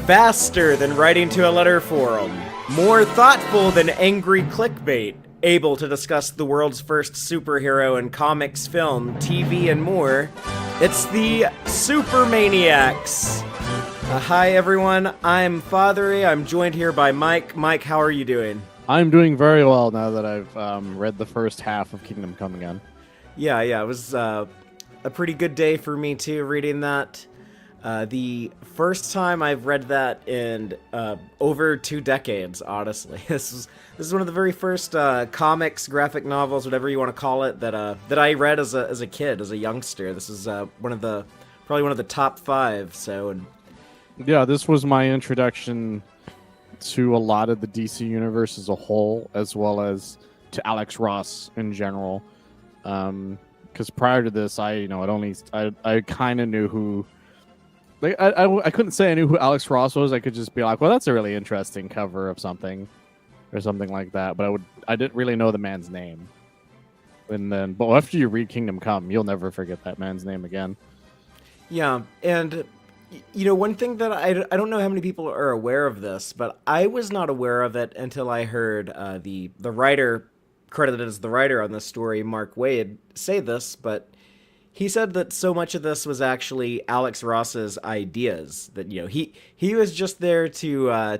Faster than writing to a letter forum. More thoughtful than angry clickbait. Able to discuss the world's first superhero in comics, film, TV, and more. It's the Supermaniacs. Hi everyone, I'm Fatheree. I'm joined here by Mike. Mike, how are you doing? I'm doing very well now that I've read the first half of Kingdom Come Again. Yeah, it was a pretty good day for me too, reading that. The first time I've read that in over 2 decades, honestly. This is one of the very first comics, graphic novels, whatever you want to call it, that I read as a kid, as a youngster. This is probably one of the top 5. So, yeah, this was my introduction to a lot of the DC universe as a whole, as well as to Alex Ross in general. Because prior to this, I kind of knew who. Like I couldn't say I knew who Alex Ross was. I could just be like, well, that's a really interesting cover of something, or something like that. But I didn't really know the man's name. But after you read Kingdom Come, you'll never forget that man's name again. Yeah, and one thing that I don't know how many people are aware of this, but I was not aware of it until I heard the writer credited as the writer on this story, Mark Waid, say this, but. He said that so much of this was actually Alex Ross's ideas. That he was just there to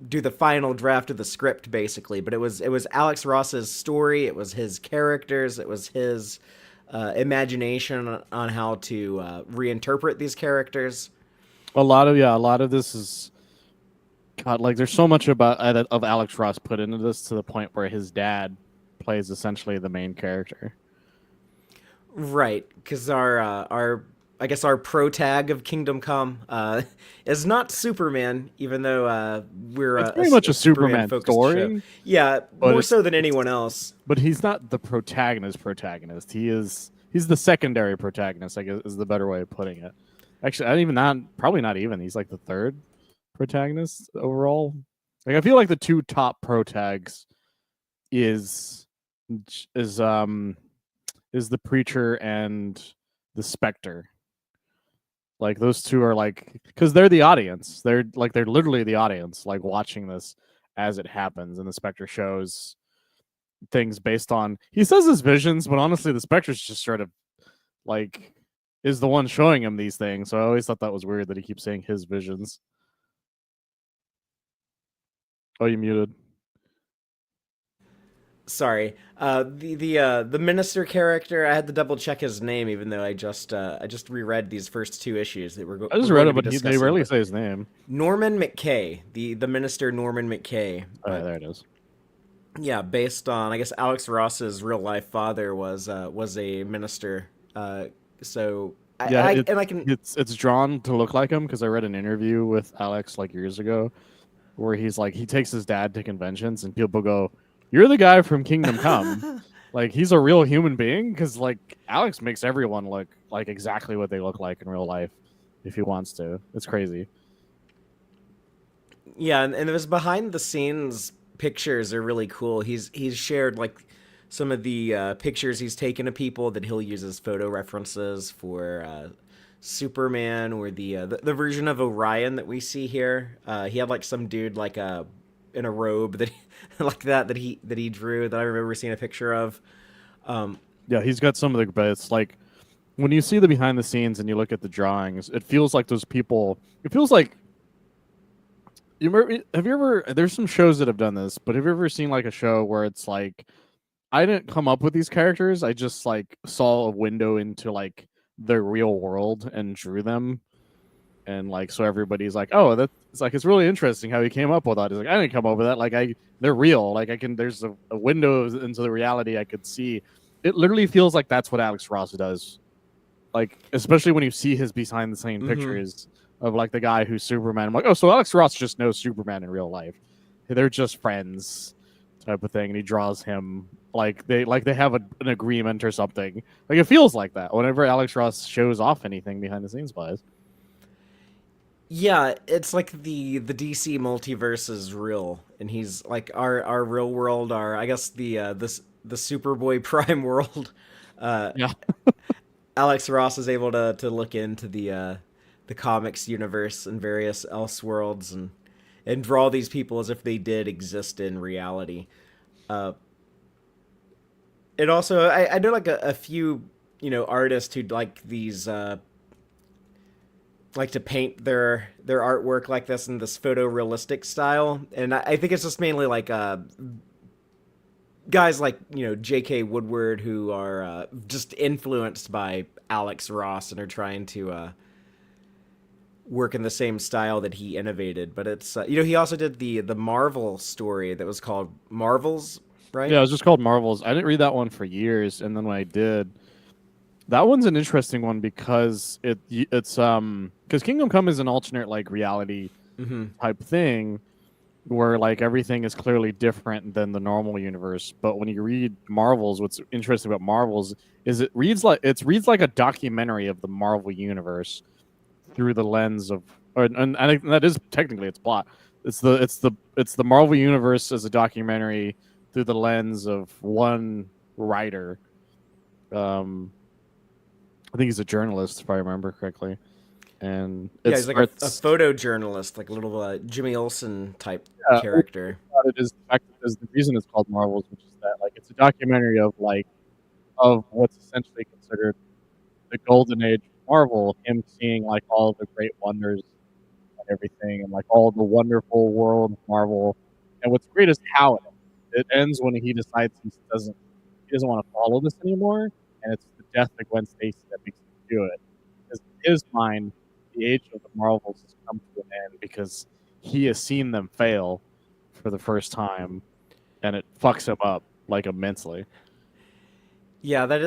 do the final draft of the script, basically. But it was Alex Ross's story. It was his characters. It was his imagination on how to reinterpret these characters. A lot of this is, God, like there's so much of Alex Ross put into this to the point where his dad plays essentially the main character. Right, because our pro tag of Kingdom Come is not Superman, even though we're it's pretty much a Superman story. Show. Yeah, more so than anyone else. But he's not the protagonist. He's the secondary protagonist, I guess is the better way of putting it. Actually, probably not even. He's like the third protagonist overall. Like I feel like the 2 top protags is the Preacher and the Spectre. Like those 2 are like, because they're the audience. They're literally the audience, like watching this as it happens. And the Spectre shows things based on, he says his visions, but honestly, the Spectre's just sort of like is the one showing him these things. So I always thought that was weird that he keeps saying his visions. Oh, you muted. Sorry, the minister character. I had to double check his name, even though I just reread these first 2 issues that we're. I just read it, but they rarely say his name. Norman McKay, the minister Norman McKay. Oh, there it is. Yeah, based on I guess Alex Ross's real life father was a minister. So it's drawn to look like him because I read an interview with Alex like years ago, where he's like he takes his dad to conventions and people go, "You're the guy from Kingdom Come." Like, he's a real human being, because, like, Alex makes everyone look like exactly what they look like in real life, if he wants to. It's crazy. Yeah, and those behind-the-scenes pictures are really cool. He's shared, like, some of the pictures he's taken of people that he'll use as photo references for Superman, or the version of Orion that we see here. He had, like, some dude, like, in a robe that like that he drew that I remember seeing a picture of. Yeah, he's got some of the, but it's like when you see the behind the scenes and you look at the drawings, it feels like those people. It feels like there's some shows that have done this, but have you ever seen like a show where it's like I didn't come up with these characters, I just like saw a window into like their real world and drew them. And like, so everybody's like, oh, it's really interesting how he came up with that. He's like, I didn't come up with that. Like they're real. Like there's a window into the reality I could see. It literally feels like that's what Alex Ross does. Like, especially when you see his behind the scenes pictures of like the guy who's Superman. I'm like, oh, so Alex Ross just knows Superman in real life. They're just friends type of thing. And he draws him like they have an agreement or something. Like it feels like that whenever Alex Ross shows off anything behind the scenes wise. Yeah, it's like the DC multiverse is real, and he's like our real world, I guess the Superboy Prime world. Yeah. Alex Ross is able to look into the the comics universe and various else worlds, and draw these people as if they did exist in reality. Uh, it also, I know like a few artists who like these like to paint their artwork like this in this photorealistic style, and I think it's just mainly like guys like J.K. Woodward who are just influenced by Alex Ross and are trying to work in the same style that he innovated. But it's he also did the Marvel story that was called Marvels, right? Yeah, it was just called Marvels. I didn't read that one for years, and then when I did, that one's an interesting one because it's because Kingdom Come is an alternate like reality Mm-hmm. type thing where like everything is clearly different than the normal universe. But when you read Marvels, what's interesting about Marvels is it reads like a documentary of the Marvel universe through the lens of, and I think that is technically its plot. It's the Marvel universe as a documentary through the lens of one writer. I think he's a journalist, if I remember correctly. And Yeah, it he's like a starts. photojournalist, like a little Jimmy Olsen type What character. about it is the fact that there's the reason it's called Marvels, which is that like it's a documentary of of what's essentially considered the golden age of Marvel. Him seeing like all the great wonders and everything, and like all the wonderful world of Marvel. And what's great is how it ends. It ends when he decides he doesn't want to follow this anymore, and it's the death of Gwen Stacy that makes him do it. Because in his mind, the age of the Marvels has come to an end because he has seen them fail for the first time, and it fucks him up like immensely. Yeah, that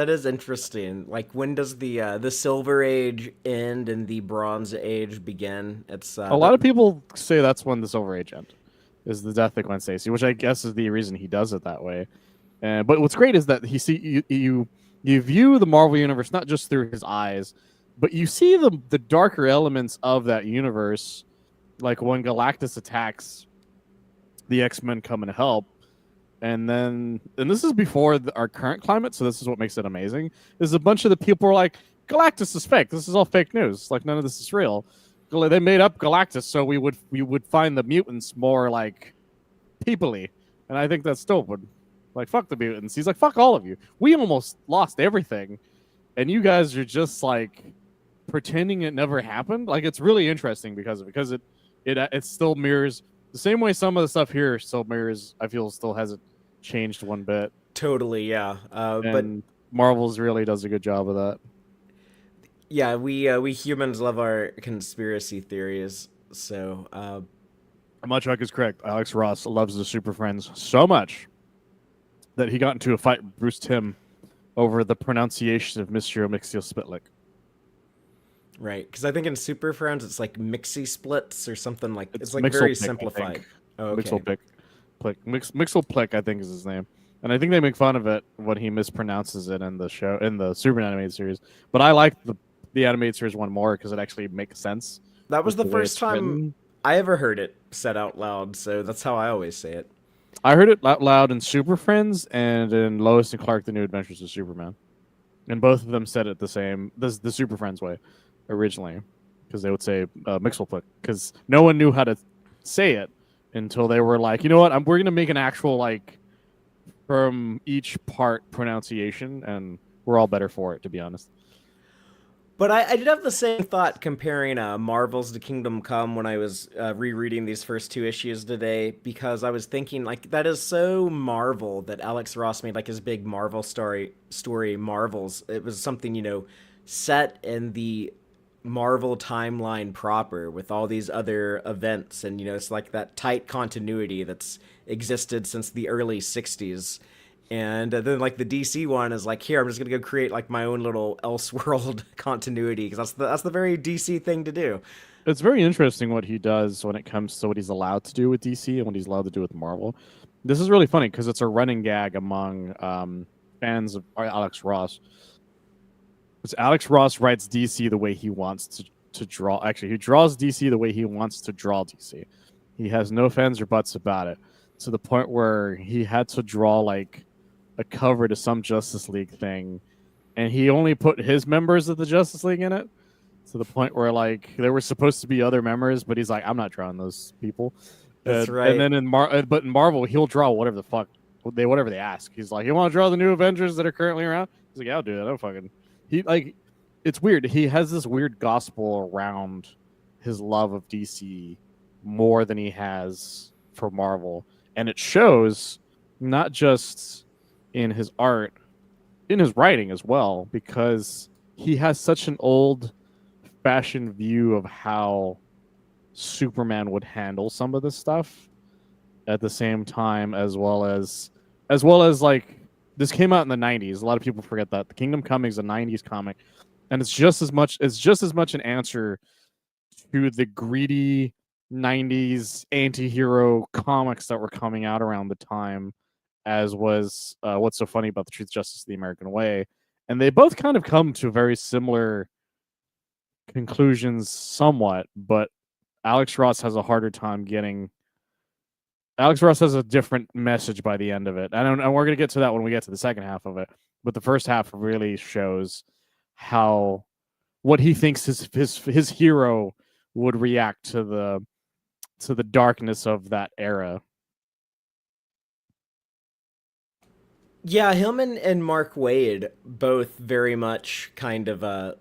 is interesting. Like, when does the Silver Age end and the Bronze Age begin? It's A that. lot of people say that's when the Silver Age ends, is the death of Gwen Stacy, which I guess is the reason he does it that way. But what's great is that you view the Marvel universe not just through his eyes, but you see the darker elements of that universe, like when Galactus attacks, the X-Men come and help, and this is before our current climate, so this is what makes it amazing. There's a bunch of the people are like, Galactus is fake. This is all fake news. Like none of this is real. They made up Galactus so we would find the mutants more like peoply, and I think that's stupid. Like fuck the mutants. He's like fuck all of you. We almost lost everything, and you guys are just like pretending it never happened. Like it's really interesting because it still mirrors the same way some of the stuff here still mirrors. I feel still hasn't changed one bit, Totally, yeah. But and Marvel's really does a good job of that. yeah, we humans love our conspiracy theories. So Muchuk is correct. Alex Ross loves the Super Friends so much that he got into a fight with Bruce Timm over the pronunciation of Mr. Mixio Spitlick. right, because I think in Super Friends it's like Mixie splits or something like It's it's like very Mixelpick, I simplified. think. Oh, okay. Mixelpick. Mixelplick, I think is his name. And I think they make fun of it when he mispronounces it in the show, in the Super animated series. But I like the animated series one more because it actually makes sense That was with the the way first it's time written. I ever heard it said out loud, so that's how I always say it. I heard it out loud in Super Friends and in Lois and Clark: The New Adventures of Superman, and both of them said it the Super Friends way originally, because they would say Mixelplick because no one knew how to say it until they were like, you know what, we're gonna make an actual like from each part pronunciation, and we're all better for it, to be honest. But I did have the same thought comparing Marvels to Kingdom Come when I was rereading these first two issues today, because I was thinking like that is so Marvel that Alex Ross made like his big Marvel story Marvels. It was something set in the Marvel timeline proper with all these other events, and it's like that tight continuity that's existed since the early 60s. And then like the DC one is like, here I'm just gonna go create like my own little Elseworld continuity, because that's the very DC thing to do. It's very interesting what he does when it comes to what he's allowed to do with DC and what he's allowed to do with Marvel. This is really funny because it's a running gag among fans of Alex Ross. Because Alex Ross writes DC the way he wants to draw. Actually, he draws DC the way he wants to draw DC. He has no fans or buts about it, to the point where he had to draw like a cover to some Justice League thing, and he only put his members of the Justice League in it. to the point where like there were supposed to be other members, but he's like, I'm not drawing those people. That's And right. then but in Marvel, he'll draw whatever the fuck whatever they ask. He's like, you want to draw the new Avengers that are currently around? He's like, yeah, I'll do that. I don't fucking. He like, it's weird. He has this weird gospel around his love of DC more than he has for Marvel, and it shows not just in his art, in his writing as well, because he has such an old fashioned view of how Superman would handle some of this stuff at the same time, as well as like this came out in the 90s. A lot of people forget that the Kingdom Coming is a 90s comic, and it's just as much an answer to the greedy 90s anti-hero comics that were coming out around the time as was What's So Funny About the Truth, Justice, the American Way. And they both kind of come to very similar conclusions somewhat, but Alex Ross has a harder time getting. Alex Ross has a different message by the end of it. And we're going to get to that when we get to the second half of it. But the first half really shows how what he thinks his hero would react to the darkness of that era. Yeah, him and Mark Waid both very much kind of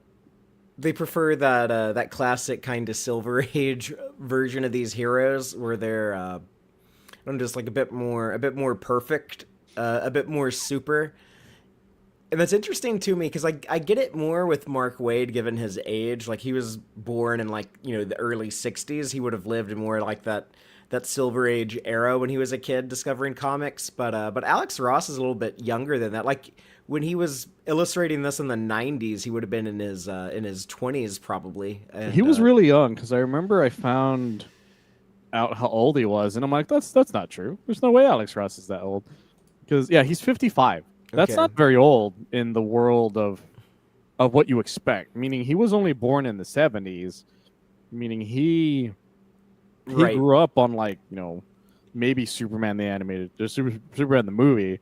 they prefer that classic kind of Silver Age version of these heroes where they're I'm just like a bit more perfect, a bit more super. And that's interesting to me because I get it more with Mark Waid given his age. Like he was born in like the early '60s. He would have lived in more like that Silver Age era when he was a kid discovering comics. But Alex Ross is a little bit younger than that. Like when he was illustrating this in the '90s, he would have been in his 20s probably. He And was really young because I remember I found out how old he was, and I'm like, that's not true. There's no way Alex Ross is that old. Because yeah, he's 55. That's okay, not very old in the world of what you expect. Meaning he was only born in the 70s. Meaning he right. grew up on like maybe Superman the animated, Superman the movie,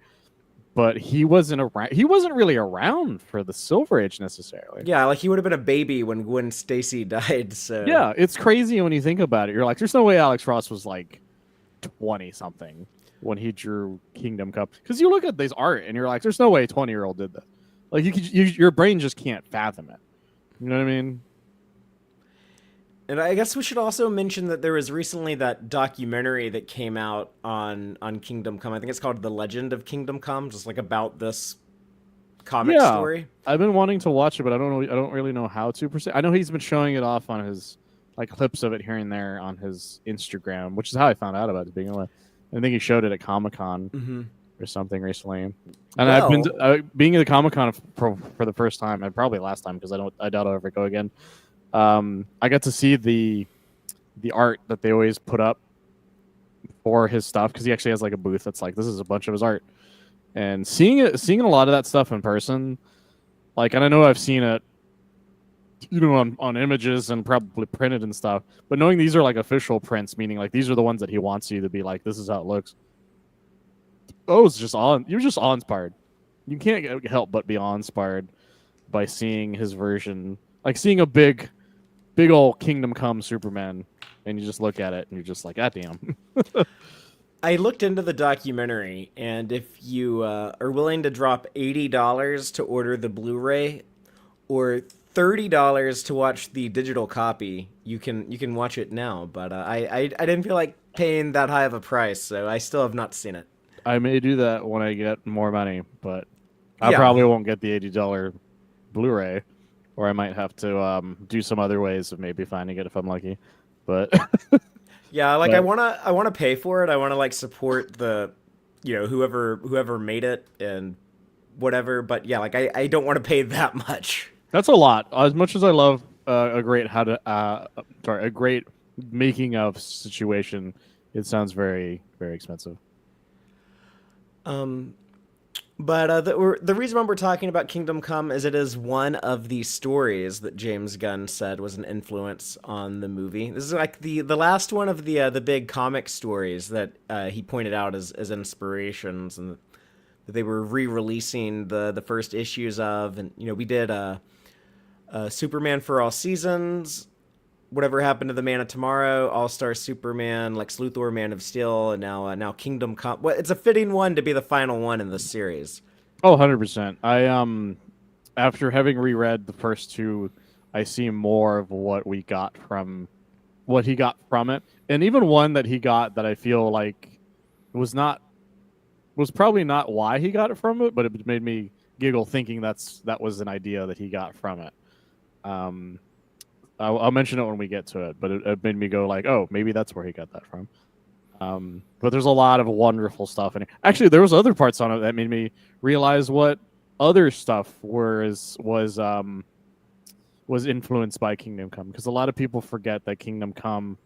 but he wasn't around. He wasn't really around for the Silver Age necessarily. Yeah, like he would have been a baby when Gwen Stacy died. So Yeah, it's crazy when you think about it. You're like, there's no way Alex Ross was like 20 something when he drew Kingdom Come, because you look at this art and you're like, there's no way a 20-year-old did that. Like your brain just can't fathom it. You know what I mean? And I guess we should also mention that there was recently that documentary that came out on Kingdom Come. I think it's called The Legend of Kingdom Come, just like about this comic Yeah, story. I've been wanting to watch it, but I don't know. I don't really know how to. Per se. I know he's been showing it off on his like clips of it here and there on his Instagram, which is how I found out about it to begin with. I think he showed it at Comic Con Hmm. or something recently. And I've been Well, being at the Comic Con for the first time, and probably last time because I doubt I'll ever go again. I got to see the art that they always put up for his stuff because he actually has like a booth that's like this is a bunch of his art, and seeing a lot of that stuff in person, like, and I know I've seen it on images and probably printed and stuff, but knowing these are like official prints, meaning like these are the ones that he wants you to be like this is how it looks. Oh, it's just you're just awe inspired. You can't help but be awe inspired by seeing his version, like seeing a big old Kingdom Come Superman, and you just look at it and you're just like, God damn. I looked into the documentary, and if you are willing to drop $80 to order the Blu-ray or $30 to watch the digital copy, you can watch it now. But I didn't feel like paying that high of a price, so I still have not seen it. I may do that when I get more money, but I Yeah. probably won't get the $80 Blu-ray, or I might have to do some other ways of maybe finding it if I'm lucky. But Yeah, like I but wanna I wanna pay for it. I wanna like support the whoever made it and whatever. But yeah, like I don't want to pay that much. that's a lot. As much as I love a great making of situation, it sounds very very expensive. Um, but the reason why we're talking about Kingdom Come is it is one of the stories that James Gunn said was an influence on the movie. This is like the last one of the big comic stories that he pointed out as inspirations, and that they were re-releasing the first issues of. And we did Superman for All Seasons, Whatever Happened to the Man of Tomorrow, All Star Superman, Lex Luthor, Man of Steel, and now Kingdom Come. Well, it's a fitting one to be the final one in this series. Oh, 100%. After having reread the first two, I see more of what he got from it. And even one that he got that I feel like was not was probably not why he got it from it, but it made me giggle thinking that was an idea that he got from it. Um, I'll mention it when we get to it, but it made me go like, oh, maybe that's where he got that from. But there's a lot of wonderful stuff in it. Actually, there was other parts on it that made me realize what other stuff was influenced by Kingdom Come, because a lot of people forget that Kingdom Come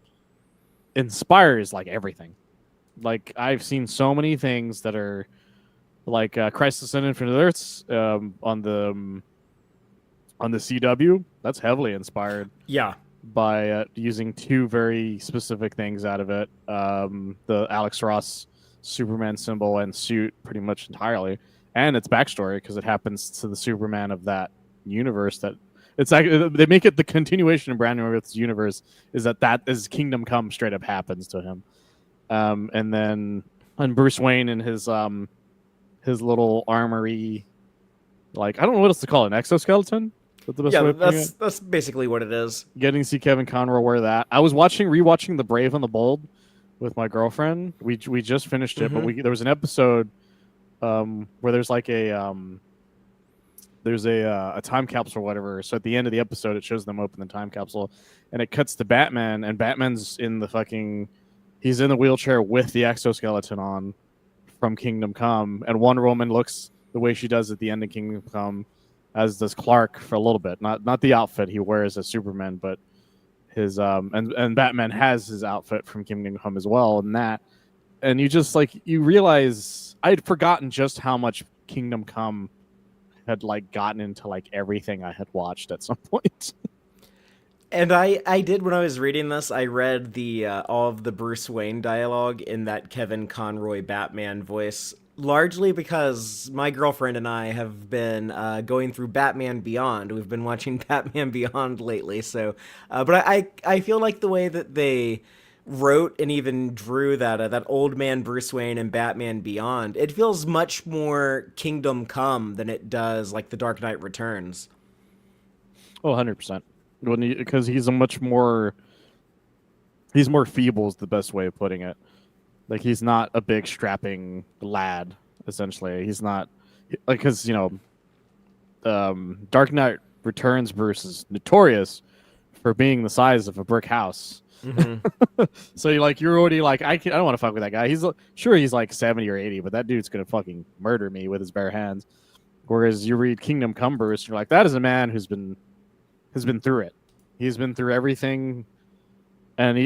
inspires like everything. Like I've seen so many things that are like Crisis on Infinite Earths on the CW. That's heavily inspired Yeah. by using two very specific things out of it. The Alex Ross Superman symbol and suit pretty much entirely, and its backstory, because it happens to the Superman of that universe. That it's like they make it the continuation of Brandon Routh's universe is that is Kingdom Come straight up happens to him. And then on Bruce Wayne and his little armory, like I don't know what else to call it, an exoskeleton. That's the best way of putting it. That's basically what it is. Getting to see Kevin Conroy wear that. I was rewatching The Brave and the Bold with my girlfriend. We just finished it, but there was an episode where there's like a time capsule or whatever. So at the end of the episode, it shows them open the time capsule, and it cuts to Batman, and Batman's he's in the wheelchair with the exoskeleton on from Kingdom Come, and Wonder Woman looks the way she does at the end of Kingdom Come, as does Clark for a little bit. Not the outfit he wears as Superman, but his and Batman has his outfit from Kingdom Come as well, and you realize I'd forgotten just how much Kingdom Come had like gotten into like everything I had watched at some point. And I did when I was reading this. I read the all of the Bruce Wayne dialogue in that Kevin Conroy Batman voice, largely because my girlfriend and I have been going through Batman Beyond. We've been watching Batman Beyond lately, so but I feel like the way that they wrote and even drew that old man Bruce Wayne in Batman Beyond, it feels much more Kingdom Come than it does like The Dark Knight Returns. Oh, 100%. Because he's more feeble is the best way of putting it. Like he's not a big strapping lad. Essentially, he's not like because Dark Knight Returns Bruce is notorious for being the size of a brick house. Mm-hmm. So you're already like I don't want to fuck with that guy. He's like 70 or 80, but that dude's gonna fucking murder me with his bare hands. Whereas you read Kingdom Come Bruce, and you're like, that is a man who's been through it. He's been through everything, and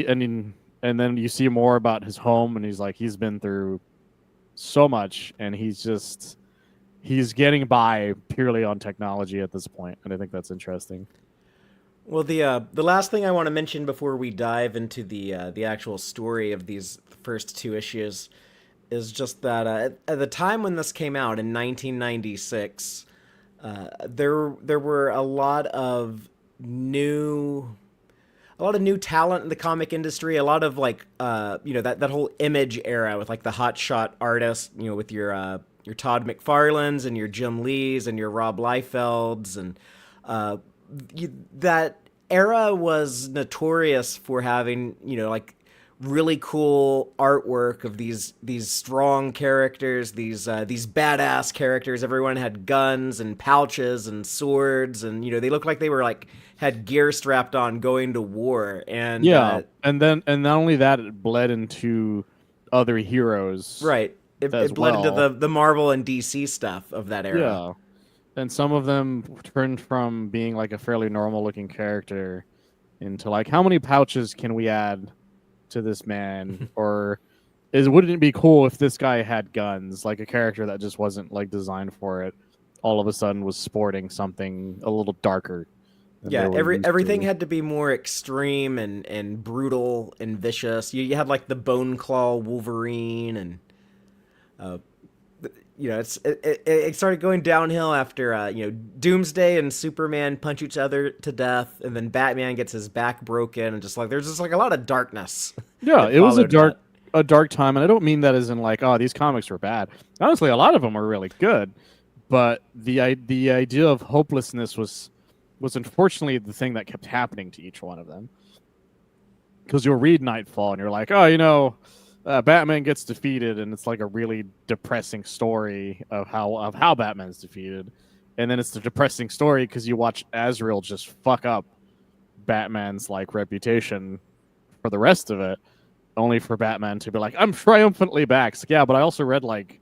then you see more about his home, and he's been through so much, and he's getting by purely on technology at this point, and I think that's interesting. Well, the last thing I want to mention before we dive into the actual story of these first two issues is just that at the time when this came out in 1996, there were a lot of new talent in the comic industry, a lot of like that whole Image era with like the hotshot artists, with your Todd McFarlanes and your Jim Lees and your Rob Liefelds, and that era was notorious for having like really cool artwork of these strong characters, these badass characters. Everyone had guns and pouches and swords, and they looked like they were like had gear strapped on going to war. And and not only that, it bled into other heroes. Right. It bled into the Marvel and DC stuff of that era. Yeah. And some of them turned from being like a fairly normal looking character into like, how many pouches can we add to this man? Or wouldn't it be cool if this guy had guns? Like a character that just wasn't like designed for it, all of a sudden was sporting something a little darker. Yeah, everything had to be more extreme and brutal and vicious. You had like the Bone Claw Wolverine, and it started going downhill after Doomsday and Superman punch each other to death, and then Batman gets his back broken, and just like there's just like a lot of darkness Yeah, that it was followed that. a dark time, and I don't mean that as in like, oh, these comics were bad. Honestly, a lot of them are really good, but the idea of hopelessness was unfortunately the thing that kept happening to each one of them. Because you'll read Nightfall and you're like, oh, Batman gets defeated, and it's like a really depressing story of how Batman's defeated, and then it's the depressing story because you watch Azrael just fuck up Batman's like reputation for the rest of it, only for Batman to be like, I'm triumphantly back. It's like, yeah, but I also read like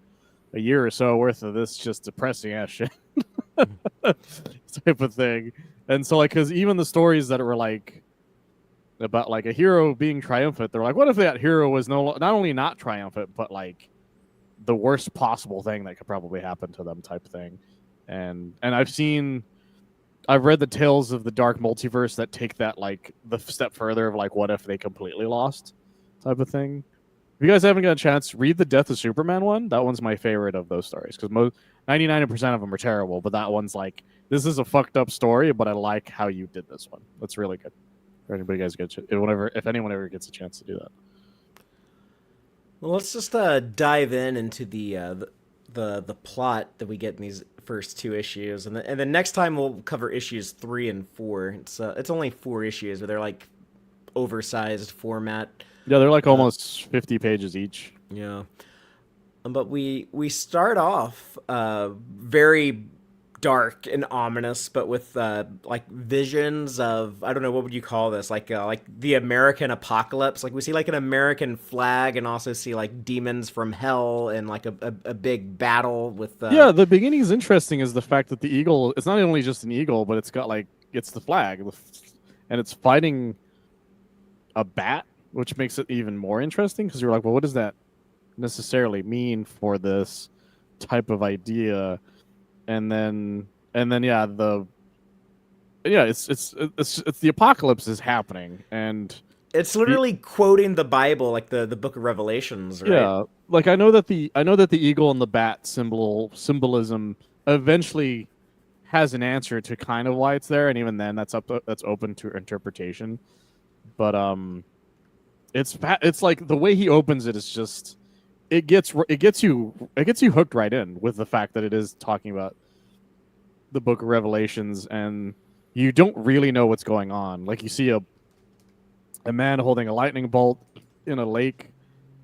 a year or so worth of this just depressing ass shit type of thing. And so like, because even the stories that were like about like a hero being triumphant, they're like, what if that hero was not only not triumphant, but like the worst possible thing that could probably happen to them type thing. And I've read the tales of the dark multiverse that take that like the step further of like, what if they completely lost type of thing. If you guys haven't got a chance, read the Death of Superman one. That one's my favorite of those stories because 99% of them are terrible, but that one's like, this is a fucked up story, but I like how you did this one. That's really good. If anybody guys get if anyone ever gets a chance to do that. Well, let's just dive into the plot that we get in these first two issues, and then next time we'll cover issues 3 and 4. It's only 4 issues, but they're like oversized format. Yeah, they're like almost 50 pages each. Yeah, but we start off very dark and ominous, but with like visions of, I don't know, what would you call this, like the American apocalypse. Like we see like an American flag, and also see like demons from hell, and like a big battle with Yeah, the beginning is interesting. Is the fact that the eagle, it's not only just an eagle, but it's got like, it's the flag, and it's fighting a bat, which makes it even more interesting because you're like, well, what does that necessarily mean for this type of idea? And then yeah, it's the apocalypse is happening, and it's literally quoting the Bible, like the Book of Revelations, right? yeah, like I know that the eagle and the bat symbolism eventually has an answer to kind of why it's there, and even then that's open to interpretation. But it's like the way he opens it is just it gets you hooked right in with the fact that it is talking about the Book of Revelations, and you don't really know what's going on. Like you see a man holding a lightning bolt in a lake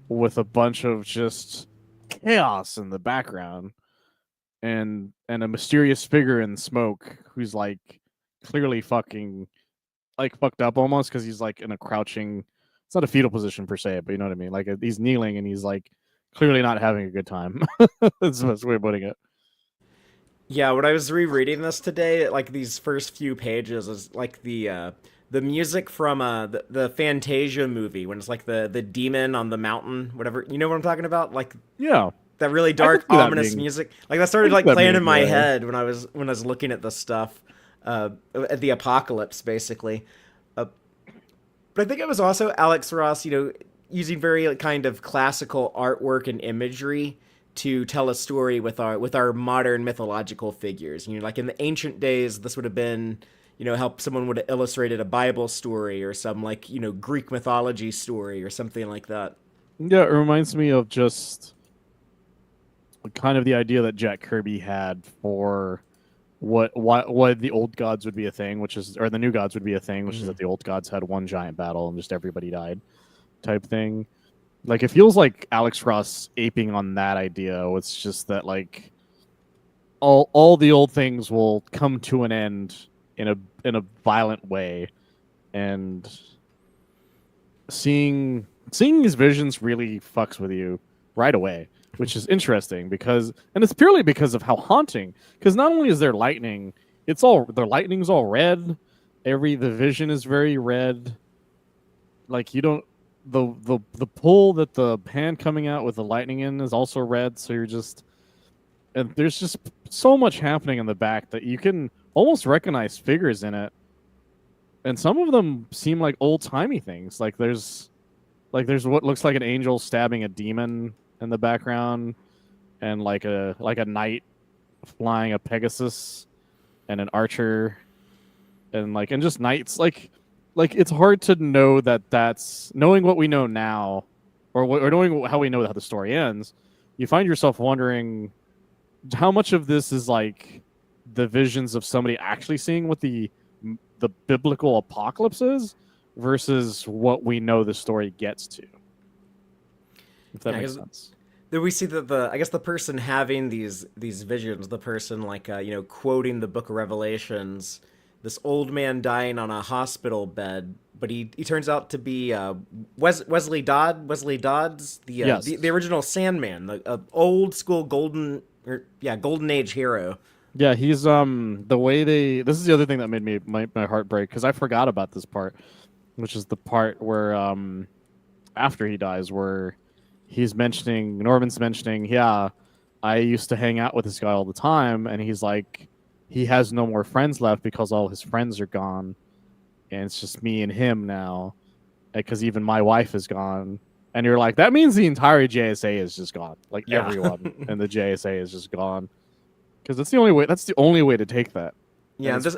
with a bunch of just chaos in the background, and a mysterious figure in smoke who's like clearly fucking like fucked up almost because he's like in a crouching. It's not a fetal position per se, but you know what I mean. Like he's kneeling and he's like clearly not having a good time. That's the best way of putting it. Yeah, when I was rereading this today, like these first few pages is like the music from the Fantasia movie, when it's like the demon on the mountain, whatever. You know what I'm talking about? Like Yeah, that really I could dark, see that ominous being. music. Like that I started could see like that playing being in my yeah. head when I was looking at this stuff, at the apocalypse, basically. But I think it was also Alex Ross, using very like, kind of classical artwork and imagery to tell a story with our modern mythological figures. Like in the ancient days, this would have been, how someone would have illustrated a Bible story, or some like, Greek mythology story, or something like that. Yeah, it reminds me of just kind of the idea that Jack Kirby had for why the old gods would be a thing, which is, or the new gods would be a thing, which is that the old gods had one giant battle and just everybody died type thing. Like it feels like Alex Ross aping on that idea. It's just that like all the old things will come to an end in a violent way, and seeing these visions really fucks with you right away, which is interesting because, and it's purely because of how haunting. Because not only is there lightning, the lightning's all red. The vision is very red. Like you don't the pull that the pan coming out with the lightning in is also red. So you're just, and there's just so much happening in the back that you can almost recognize figures in it, and some of them seem like old timey things. Like there's what looks like an angel stabbing a demon in the background. and like a knight flying a Pegasus and an archer and just knights like it's hard to know that that's knowing what we know now or knowing how we know how the story ends. You find yourself wondering how much of this is like the visions of somebody actually seeing what the biblical apocalypse is versus what we know the story gets to, if that Yeah, makes 'cause sense. then we see that I guess the person having these visions, the person like quoting the Book of Revelations, this old man dying on a hospital bed, but he turns out to be Wesley Dodds, the Yes. original Sandman, the old school golden age hero. Yeah, he's the way they this is the other thing that made my heart break because I forgot about this part, which is the part where after he dies where Norman's mentioning, yeah, I used to hang out with this guy all the time, and he's like he has no more friends left because all his friends are gone, and it's just me and him now, because even my wife is gone. And you're like, that means the entire JSA is just gone. Like Yeah. everyone in the JSA is just gone. Because that's the only way. That's the only way to take that, and Yeah, it's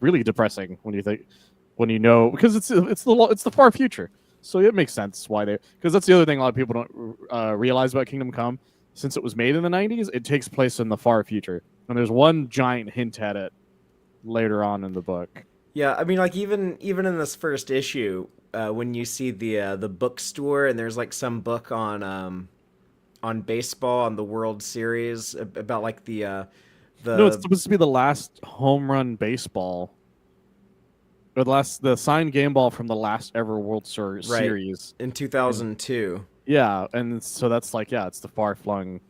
really depressing when you know because it's the far future. So it makes sense why they because that's the other thing a lot of people don't realize about Kingdom Come. Since it was made in the '90s, it takes place in the far future, and there's one giant hint at it later on in the book. Yeah, I mean, like even in this first issue, when you see the bookstore and there's like some book on baseball on the World Series about like No, it's the supposed to be the last home run baseball, or the signed game ball from the last ever right Series. in And 2002. yeah, and so that's like it's the far flung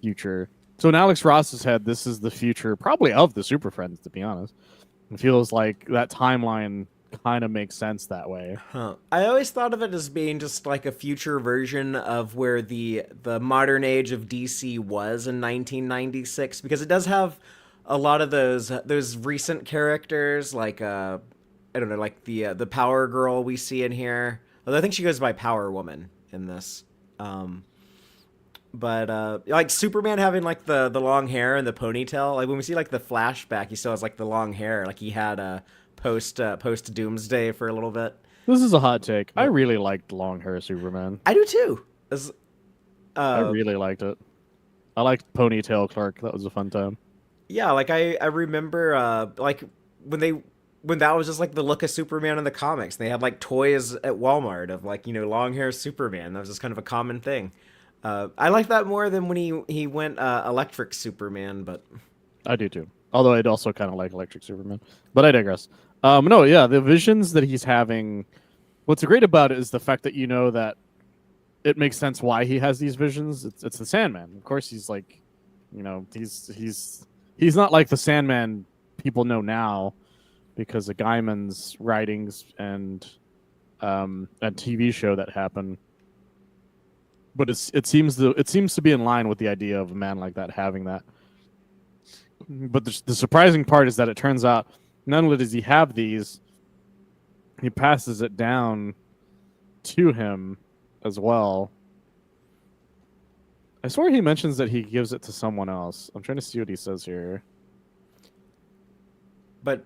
future. So in Alex Ross's head, this is the future, probably of the Super Friends. To be honest, it feels like that timeline kind of makes sense that way. Huh. I always thought of it as being just like a future version of where the modern age of DC was in 1996 because it does have a lot of those recent characters like I don't know like the Power Girl we see in here. Although I think she goes by Power Woman in this. Um but like Superman having like the long hair and the ponytail, like when we see like the flashback, he still has like the long hair, like he had a post Doomsday for a little bit. This is a hot take. I But really liked long hair Superman. I do too. I Uh, really liked it. I liked ponytail Clark. That was a fun time. yeah, like I remember like when they when that was just like the look of Superman in the comics. They had like toys at Walmart of like long hair Superman. That was just kind of a common thing. I like that more than when he went electric Superman, but I do too. Although I'd also kind of like Electric Superman. But I digress. No, yeah, the visions that he's having. What's great about it is the fact that you know that it makes sense why he has these visions. It's the Sandman. Of course, he's like, he's not like the Sandman people know now because of Gaiman's writings and a TV show that happened. But it seems to be in line with the idea of a man like that having that. But the surprising part is that it turns out not only does he have these, he passes it down to him as well. I swear he mentions that he gives it to someone else. I'm trying to see what he says here. but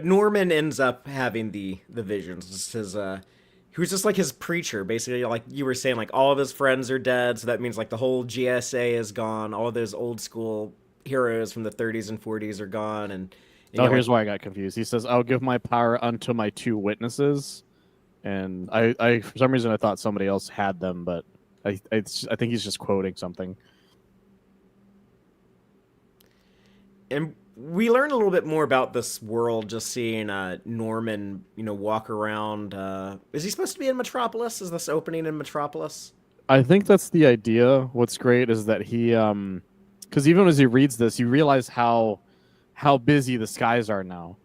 Norman ends up having the visions. Just his he was just like his preacher, basically. Like you were saying, like all of his friends are dead, so that means like the whole GSA is gone. All of those old school heroes from the 30s and 40s are gone, and Oh, like here's why I got confused. He says, "I'll give my power unto my two witnesses," and I for some reason I thought somebody else had them, but I think he's just quoting something. and we learn a little bit more about this world just seeing Norman, walk around. Is he supposed to be in Metropolis? Is this opening in Metropolis? I think that's the idea. What's great is that he because even as he reads this, you realize how busy the skies are now.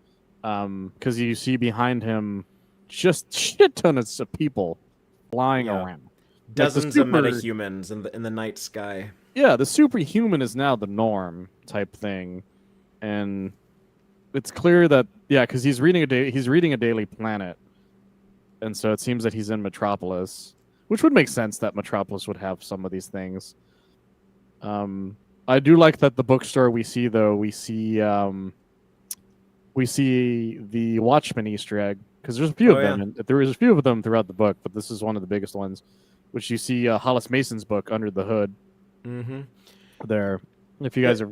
Because you see behind him just shit tons of people flying Yeah, around. Like dozens of metahumans in the night sky. yeah, the superhuman is now the norm type thing, and it's clear that because he's reading a Daily Planet, and so it seems that he's in Metropolis, which would make sense that Metropolis would have some of these things. I do like that the bookstore we see though we see the Watchmen Easter egg because there's a few Oh of them, yeah. and there is a few of them throughout the book, but this is one of the biggest ones, which you see Hollis Mason's book under the hood Mm-hmm. there. If you Yeah, guys are,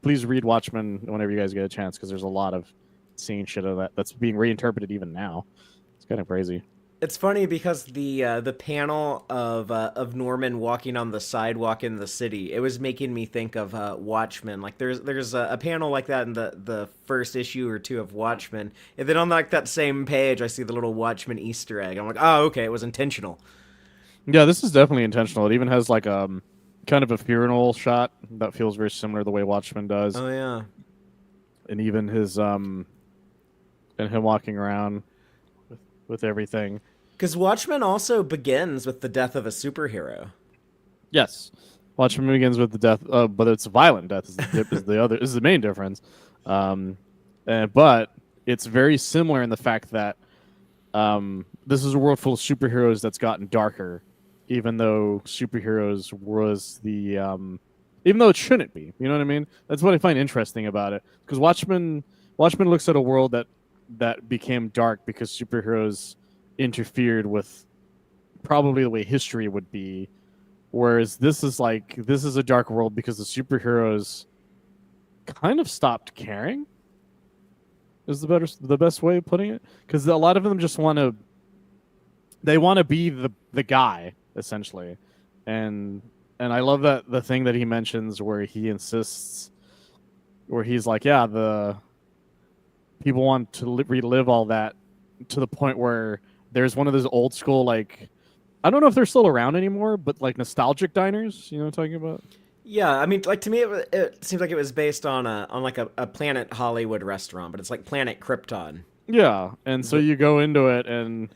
please read Watchmen whenever you guys get a chance because there's a lot of seeing shit of that's being reinterpreted even now. It's kind of crazy. it's funny because the panel of Norman walking on the sidewalk in the city, it was making me think of Watchmen. Like there's a panel like that in the first issue or two of Watchmen, and then on like that same page, I see the little Watchmen Easter egg. I'm like, oh, okay, it was intentional. Yeah, this is definitely intentional. It even has like kind of a funeral shot that feels very similar to the way Watchmen does, Oh yeah, and even his and him walking around with everything. because Watchmen also begins with the death of a superhero. Yes, Watchmen begins with the death, but it's a violent death. Is the main difference, um, but it's very similar in the fact that this is a world full of superheroes that's gotten darker, even though superheroes was the even though it shouldn't be. You know what I mean? That's what I find interesting about it because Watchmen looks at a world that became dark because superheroes interfered with probably the way history would be. Whereas this is a dark world because the superheroes kind of stopped caring. Is the best way of putting it? Because a lot of them just want to be the guy essentially, and I love that the thing that he mentions where he insists, where he's like, yeah, the people want to relive all that to the point where there's one of those old school like I don't know if they're still around anymore, but like nostalgic diners. You know what I'm talking about? Yeah, I mean, like to me, it seems like it was based on like a Planet Hollywood restaurant, but it's like Planet Krypton. Yeah, and so The, you go into it, and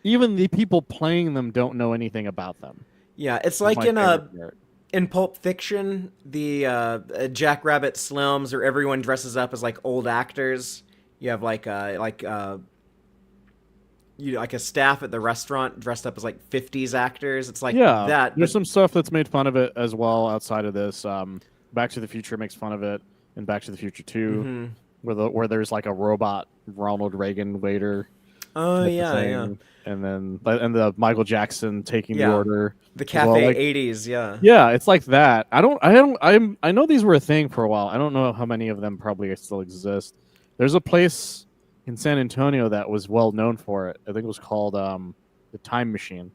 even the people playing them don't know anything about them. yeah, it's Is like my favorite part. in Pulp Fiction, the Jack Rabbit Slims, or everyone dresses up as like old actors. You have like a staff at the restaurant dressed up as like 50s actors. It's like Yeah, that, there's but some stuff that's made fun of it as well outside of this. Back to the Future makes fun of it, and Back to the Future Two, hmm where there's like a robot Ronald Reagan waiter oh type of yeah, yeah, thing, and then and the Michael Jackson taking the yeah, order the as well. Cafe Like 80s, yeah. yeah, it's like that. I know these were a thing for a while. I don't know how many of them probably still exist. There's a place in San Antonio that was well known for it. I think it was called the Time Machine.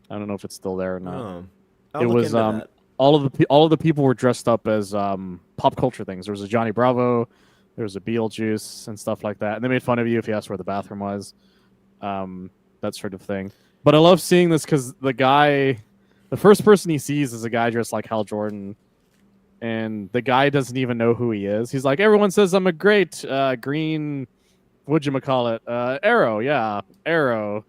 I don't know if it's still there or not. Oh, I'll It look was into that. all of the people were dressed up as pop culture things. There was a Johnny Bravo, there was a Beetlejuice and stuff like that. And they made fun of you if you asked where the bathroom was. That sort of thing. But I love seeing this because the first person he sees is a guy dressed like Hal Jordan, and the guy doesn't even know who he is. He's like, everyone says I'm a great green, what'd you call it? Arrow, yeah, Arrow.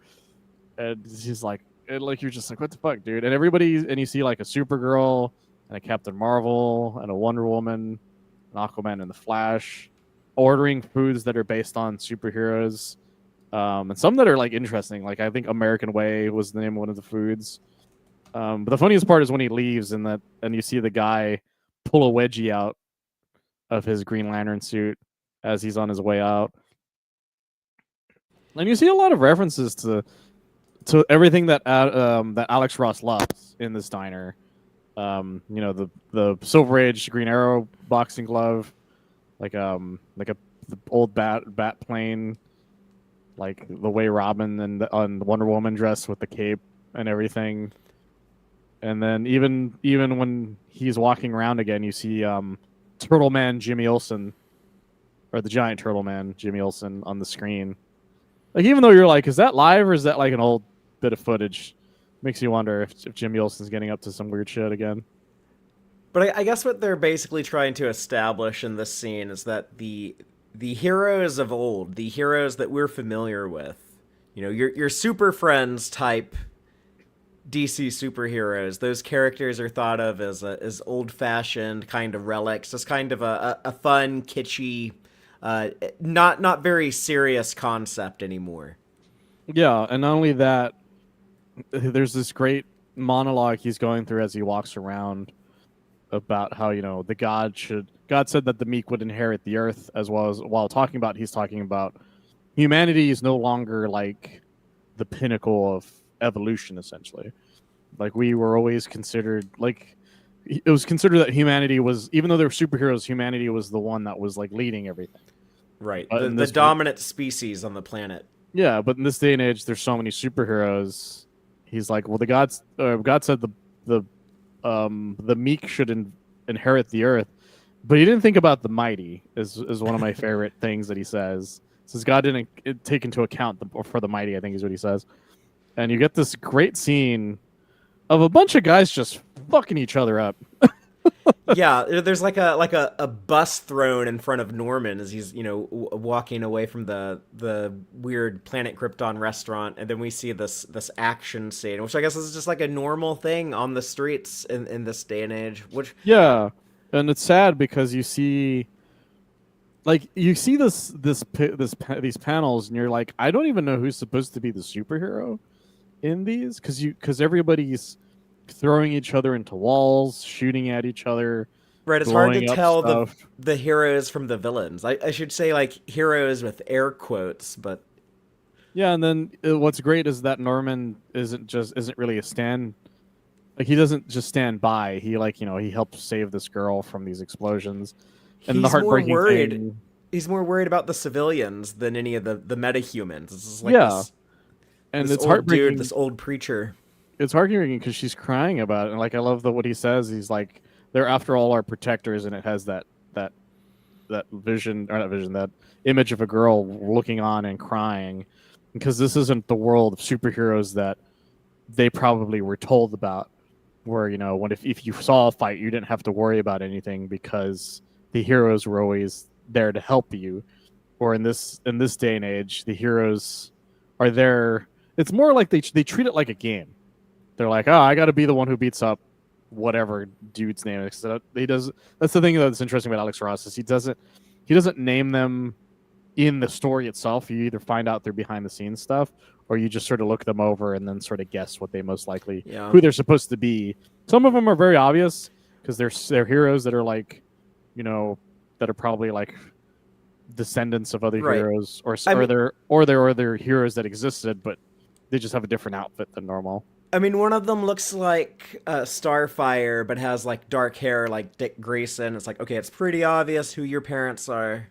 And he's like, and like you're just like, what the fuck, dude? And you see like a Supergirl and a Captain Marvel and a Wonder Woman, an Aquaman and the Flash, ordering foods that are based on superheroes. And some that are like interesting. Like I think American Way was the name of one of the foods. But the funniest part is when he leaves and you see the guy pull a wedgie out of his Green Lantern suit as he's on his way out. And you see a lot of references to everything that Alex Ross loves in this diner. The Silver Age Green Arrow boxing glove, like a the old bat plane, like the way Robin and Wonder Woman dress with the cape and everything. And then even when he's walking around again, you see Turtle Man Jimmy Olsen, or the giant Turtle Man Jimmy Olsen on the screen. Like even though you're like, is that live or is that like an old bit of footage? Makes you wonder if Jimmy Olsen's getting up to some weird shit again. But I guess what they're basically trying to establish in this scene is that the heroes of old, the heroes that we're familiar with, your Super Friends type DC superheroes, those characters are thought of as old fashioned kind of relics, just kind of a fun, kitschy, not very serious concept anymore. Yeah, and not only that, there's this great monologue he's going through as he walks around, about how the God said that the meek would inherit the earth, as well as while he's talking about humanity is no longer like the pinnacle of evolution, essentially. Like we were always considered like it was considered that humanity was, even though they were superheroes, humanity was the one that was like leading everything. Right. But in The this, dominant species on the planet. yeah, but in this day and age, there's so many superheroes. He's like, well, God said the meek should inherit the earth, but he didn't think about the mighty. Is one of my favorite things that he says. Says God didn't take into account for the mighty, I think is what he says. And you get this great scene of a bunch of guys just fucking each other up. Yeah, there's like a bus thrown in front of Norman as he's walking away from the weird Planet Krypton restaurant, and then we see this action scene, which I guess is just like a normal thing on the streets in this day and age. Which Yeah, and it's sad because you see these panels, and you're like, I don't even know who's supposed to be the superhero in these, because everybody's throwing each other into walls, shooting at each other, right, it's hard to blowing up tell stuff. the heroes from the villains. I should say like heroes with air quotes, but Yeah, and then what's great is that Norman isn't really a stand. Like he doesn't just stand by. He he helps save this girl from these explosions. And the he's more heartbreaking worried. thing, He's more worried about the civilians than any of the metahumans. This is like yeah, and this it's old dude, heartbreaking. this old preacher. It's heartbreaking because she's crying about it, and like I love what he says. He's like, "They're after all our protectors," and it has that vision, or not vision, that image of a girl looking on and crying, because this isn't the world of superheroes that they probably were told about, where when if you saw a fight, you didn't have to worry about anything because the heroes were always there to help you. Or in this day and age, the heroes are there. It's more like they treat it like a game. They're like, oh, I got to be the one who beats up whatever dude's name is. He does. That's the thing that's interesting about Alex Ross is he doesn't name them in the story itself. You either find out they're behind the scenes stuff, or you just sort of look them over and then sort of guess what they most likely who they're supposed to be. Some of them are very obvious because they're heroes that are like, that are probably like descendants of other heroes, or they're heroes that existed, but they just have a different outfit than normal. I mean, one of them looks like Starfire, but has like dark hair, like Dick Grayson. It's like, okay, it's pretty obvious who your parents are.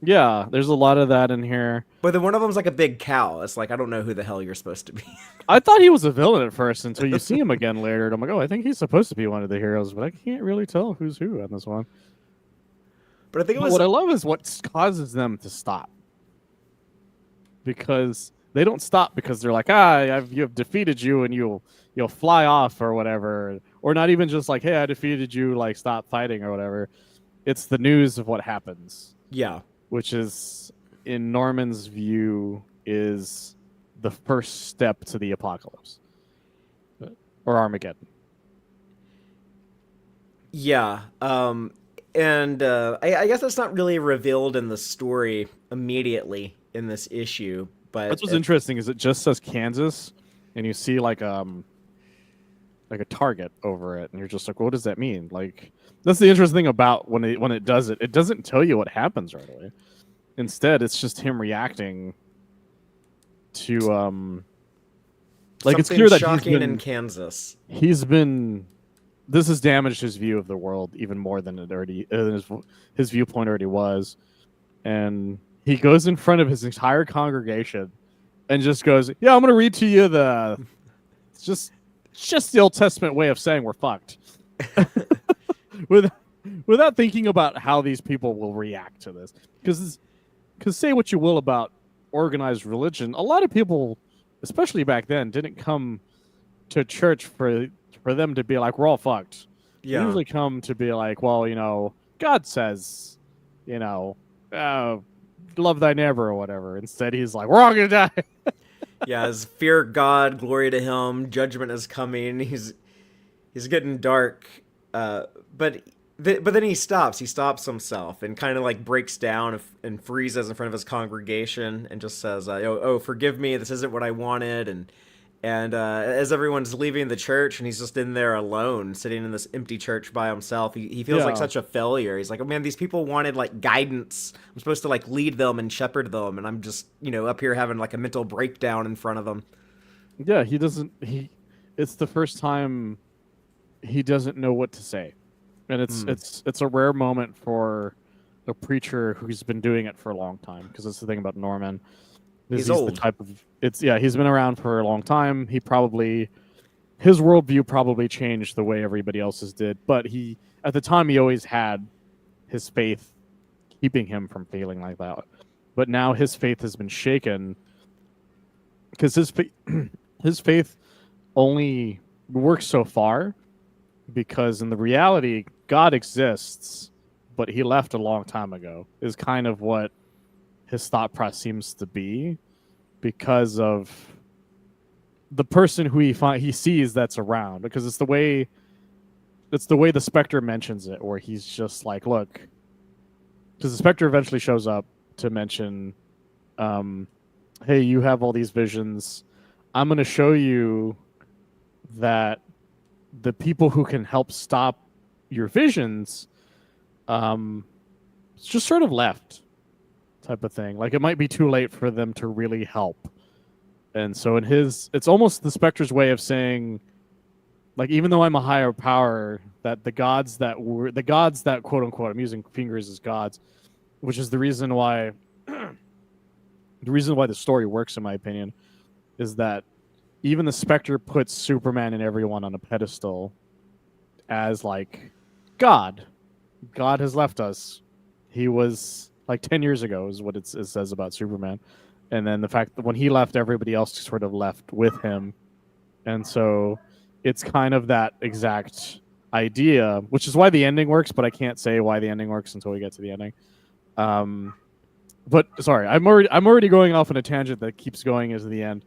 Yeah, there's a lot of that in here. But then one of them's like a big cow. It's like, I don't know who the hell you're supposed to be. I thought he was a villain at first until you see him again later. And I'm like, oh, I think he's supposed to be one of the heroes, but I can't really tell who's who on this one. But I think what I love is what causes them to stop. Because they don't stop because they're like, you have defeated you and you'll fly off or whatever. Or not even just like, hey, I defeated you, like stop fighting or whatever. It's the news of what happens. Yeah. Which is, in Norman's view, is the first step to the apocalypse. Or Armageddon. Yeah. And I guess that's not really revealed in the story immediately in this issue. But that's what's interesting is it just says Kansas, and you see like a target over it, and you're just like, what does that mean? Like, that's the interesting thing about when it does it. It doesn't tell you what happens right away. Instead, it's just him reacting to like, it's clear that shocking in Kansas. This has damaged his view of the world even more than it already his viewpoint already was, and he goes in front of his entire congregation and just goes, yeah, I'm going to read to you it's just the Old Testament way of saying we're fucked. Without thinking about how these people will react to this. Because say what you will about organized religion, a lot of people, especially back then, didn't come to church for them to be like, we're all fucked. Yeah. They usually come to be like, well, God says, love thy neighbor or whatever. Instead, he's like, we're all gonna die. Yeah, his fear God, glory to him, judgment is coming. He's getting dark, but then he stops. He stops himself and kind of like breaks down and freezes in front of his congregation and just says, "Oh, forgive me. This isn't what I wanted." And as everyone's leaving the church and he's just in there alone, sitting in this empty church by himself, he feels like Yeah, such a failure. He's like, oh man, these people wanted like guidance. I'm supposed to like lead them and shepherd them, and I'm just, up here having like a mental breakdown in front of them. yeah. He doesn't. He. It's the first time he doesn't know what to say, and Hmm. it's a rare moment for a preacher who's been doing it for a long time. Because that's the thing about Norman is He's he's the old. type of it's yeah he's been around for a long time. He probably his worldview probably changed the way everybody else's did, but he at the time he always had his faith keeping him from feeling like that. But now his faith has been shaken because his faith only works so far because in the reality God exists, but he left a long time ago. Is kind of what his thought process seems to be because of the person who he sees that's around because it's the way the Spectre mentions it where he's just like look because the Spectre eventually shows up to mention um hey, you have all these visions. I'm going to show you that the people who can help stop your visions um just sort of left type of thing. Like it might be too late for them to really help. And so in his it's almost the Spectre's way of saying like even though I'm a higher power that the gods that quote unquote I'm using fingers as gods, which is the reason why the story works in my opinion is that even the Spectre puts Superman and everyone on a pedestal as like God. God has left us. He was like 10 years ago, is what it says about Superman. And then the fact that when he left, everybody else sort of left with him. And so it's kind of that exact idea, which is why the ending works, but I can't say why the ending works until we get to the ending. Um, but sorry, I'm already going off on a tangent that keeps going into the end.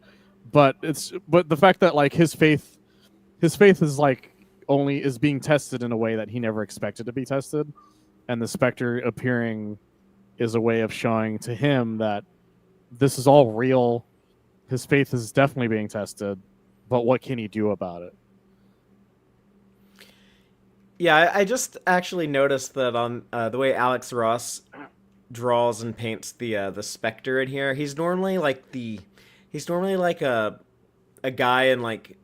But the fact that like his faith is like only is being tested in a way that he never expected to be tested, and the Spectre appearing is a way of showing to him that this is all real. His faith is definitely being tested, but what can he do about it? Yeah, I just actually noticed that on the way Alex Ross draws and paints the Spectre in here, he's normally like a guy in like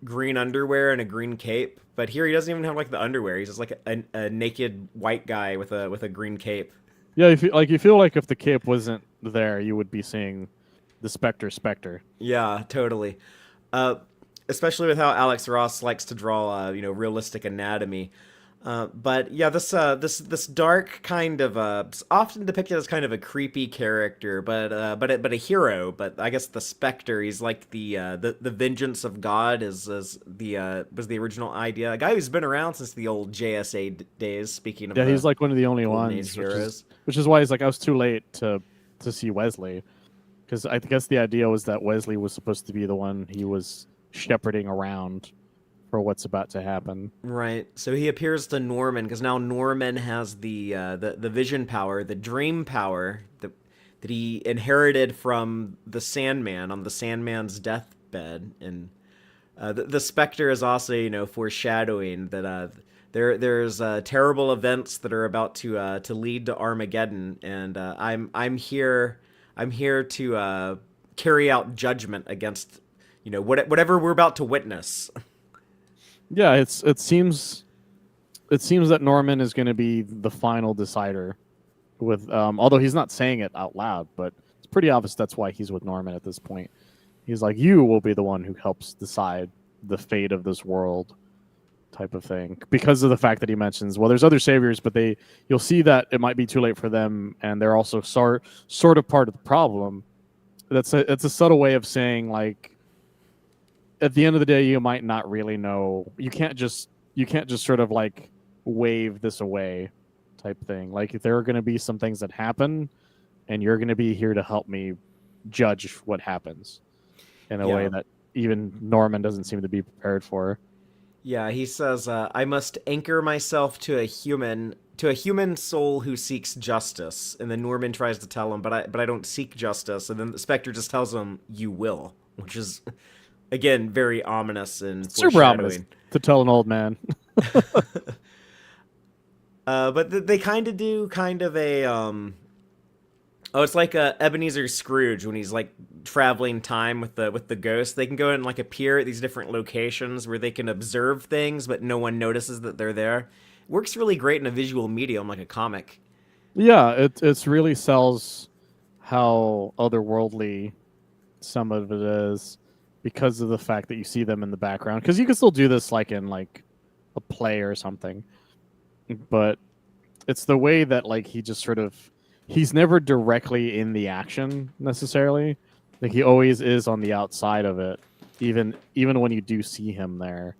green underwear and a green cape, but here he doesn't even have like the underwear. He's just like a naked white guy with a green cape. Yeah, you feel like if the cape wasn't there, you would be seeing the Spectre. Yeah, totally. Uh, Especially with how Alex Ross likes to draw, realistic anatomy. But yeah, this dark kind of often depicted as kind of a creepy character, but a hero. But I guess the Spectre, he's like the vengeance of God is the was the original idea. A guy who's been around since the old JSA days. Speaking of Yeah, he's the like one of the only golden age ones, heroes. which is why he's like I was too late to see Wesley because I guess the idea was that Wesley was supposed to be the one he was shepherding around for what's about to happen. Right. So he appears to Norman because now Norman has the vision power, the dream power that he inherited from the Sandman on the Sandman's deathbed, and the Spectre is also foreshadowing that there's terrible events that are about to lead to Armageddon, and I'm here to carry out judgment against whatever we're about to witness. Yeah, it seems that Norman is going to be the final decider with although he's not saying it out loud, but it's pretty obvious that's why he's with Norman at this point. He's like you will be the one who helps decide the fate of this world type of thing because of the fact that he mentions well there's other saviors but you'll see that it might be too late for them and they're also sort of part of the problem. It's a subtle way of saying like at the end of the day you might not really know you can't just sort of like wave this away type thing like there are going to be some things that happen and you're going to be here to help me judge what happens in a way Yeah. that even Norman doesn't seem to be prepared for. Yeah, he says, "I must anchor myself to a human soul who seeks justice." And then Norman tries to tell him, "But I don't seek justice." And then the Spectre just tells him, "You will," which is Again, very ominous and Super ominous foreshadowing. to tell an old man. But they kind of do kind of a oh, it's like Ebenezer Scrooge when he's like traveling time with the ghost. They can go and like appear at these different locations where they can observe things, but no one notices that they're there. Works really great in a visual medium like a comic. Yeah, it's really sells how otherworldly some of it is because of the fact that you see them in the background. Because you can still do this like in like a play or something, but it's the way that like he just sort of he's never directly in the action necessarily. Like he always is on the outside of it, even when you do see him there.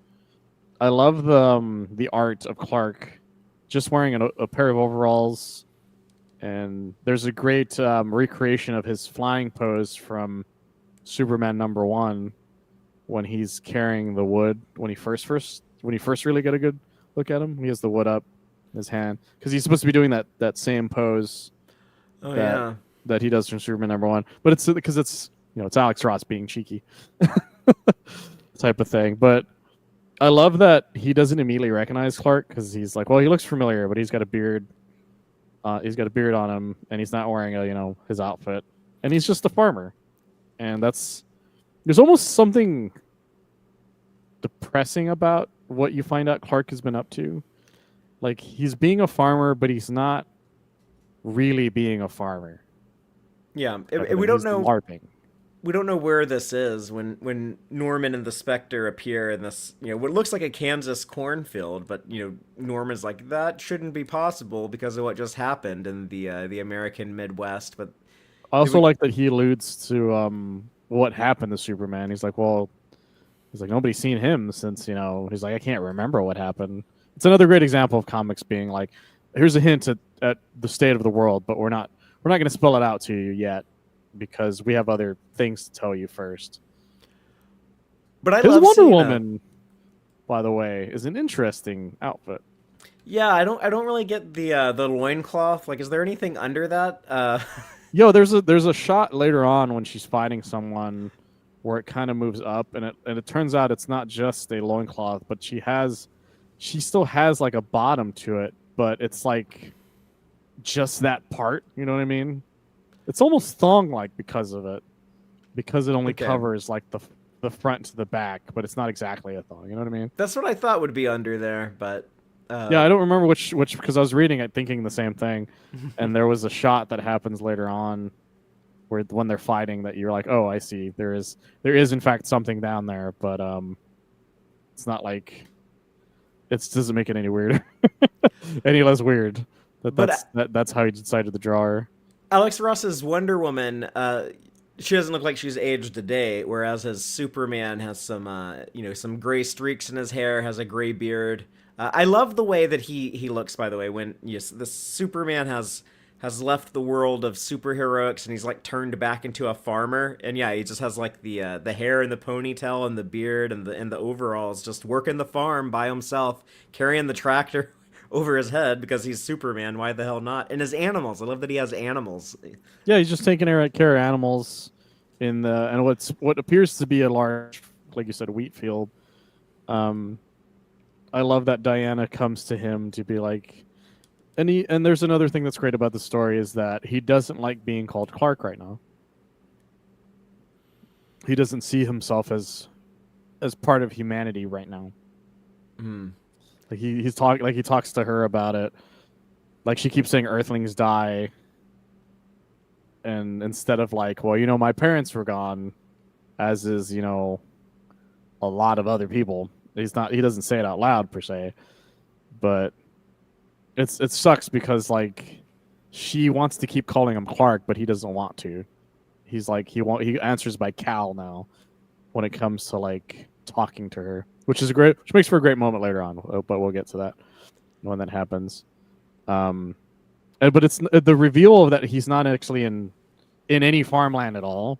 I love the art of Clark just wearing a pair of overalls, and there's a great recreation of his flying pose from Superman #1 when he's carrying the wood when he first really get a good look at him. He has the wood up in his hand because he's supposed to be doing that same pose Oh that yeah. that he does from Superman #1, but it's because it's it's Alex Ross being cheeky type of thing. But I love that he doesn't immediately recognize Clark because he's like, well, he looks familiar, but he's got a beard. He's got a beard on him, and he's not wearing a his outfit, and he's just a farmer, and there's almost something depressing about what you find out Clark has been up to. Like he's being a farmer, but he's not really being a farmer. Yeah, we don't He's know LARPing. where this is when Norman and the Spectre appear in this, what looks like a Kansas cornfield, but Norman's like that shouldn't be possible because of what just happened in the American Midwest. But I did also we? like that he alludes to what happened to Superman. He's like, well, nobody's seen him since he's like, I can't remember what happened. It's another great example of comics being like, here's a hint at the state of the world, but we're not going to spell it out to you yet because we have other things to tell you first. But I His love Wonder seeing Woman, by the way, is an interesting outfit. Yeah, I don't really get the loincloth. Like, is there anything under that? Yo, there's a shot later on when she's fighting someone where it kind of moves up and it turns out it's not just a loincloth, but she still has like a bottom to it, but it's like just that part, you know what I mean? It's almost thong like because of it. Because it only Okay, covers like the front to the back, but it's not exactly a thong, you know what I mean? that's what I thought would be under there, but Yeah, uh, I don't remember which because I was reading it thinking the same thing, and there was a shot that happens later on where when they're fighting that you're like, oh, I see. There is in fact something down there, but it's not like it doesn't make it any weirder, any less weird. but That's how he decided to draw her. Alex Ross's Wonder Woman, she doesn't look like she's aged a day, whereas his Superman has some, some gray streaks in his hair, has a gray beard. I love the way that he looks. By the way, when yes, the Superman has left the world of superheroics and he's like turned back into a farmer, and yeah, he just has like the hair and the ponytail and the beard and the overalls, just working the farm by himself, carrying the tractor over his head because he's Superman. Why the hell not? And his animals. I love that he has animals. Yeah, he's just taking care of animals in what appears to be a large, like you said, wheat field. Um, I love that Diana comes to him to be like, and there's another thing that's great about the story is that he doesn't like being called Clark right now. He doesn't see himself as part of humanity right now. Hmm. Like he talks to her about it. Like she keeps saying Earthlings die, and instead of like, well, my parents were gone, as is a lot of other people. He doesn't say it out loud per se, but it sucks because like she wants to keep calling him Clark, but he doesn't want to. He's like he answers by Cal now when it comes to like talking to her, which makes for a great moment later on, but we'll get to that when that happens. But it's the reveal of that he's not actually in any farmland at all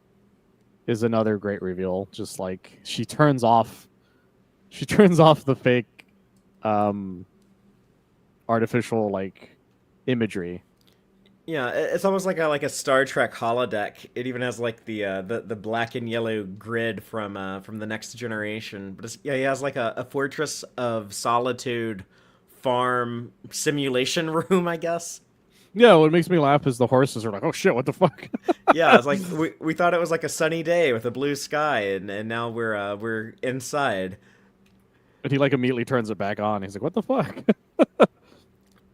is another great reveal. Just like she turns off the fake artificial like imagery Yeah, it's almost like a Star Trek holodeck. It even has like the black and yellow grid from the Next Generation. But yeah, he has like a Fortress of Solitude farm simulation room, I guess. Yeah, what makes me laugh is the horses are like, "Oh shit, what the fuck?" Yeah, it's like we thought it was like a sunny day with a blue sky, and now we're inside. And he like immediately turns it back on. He's like, "What the fuck?"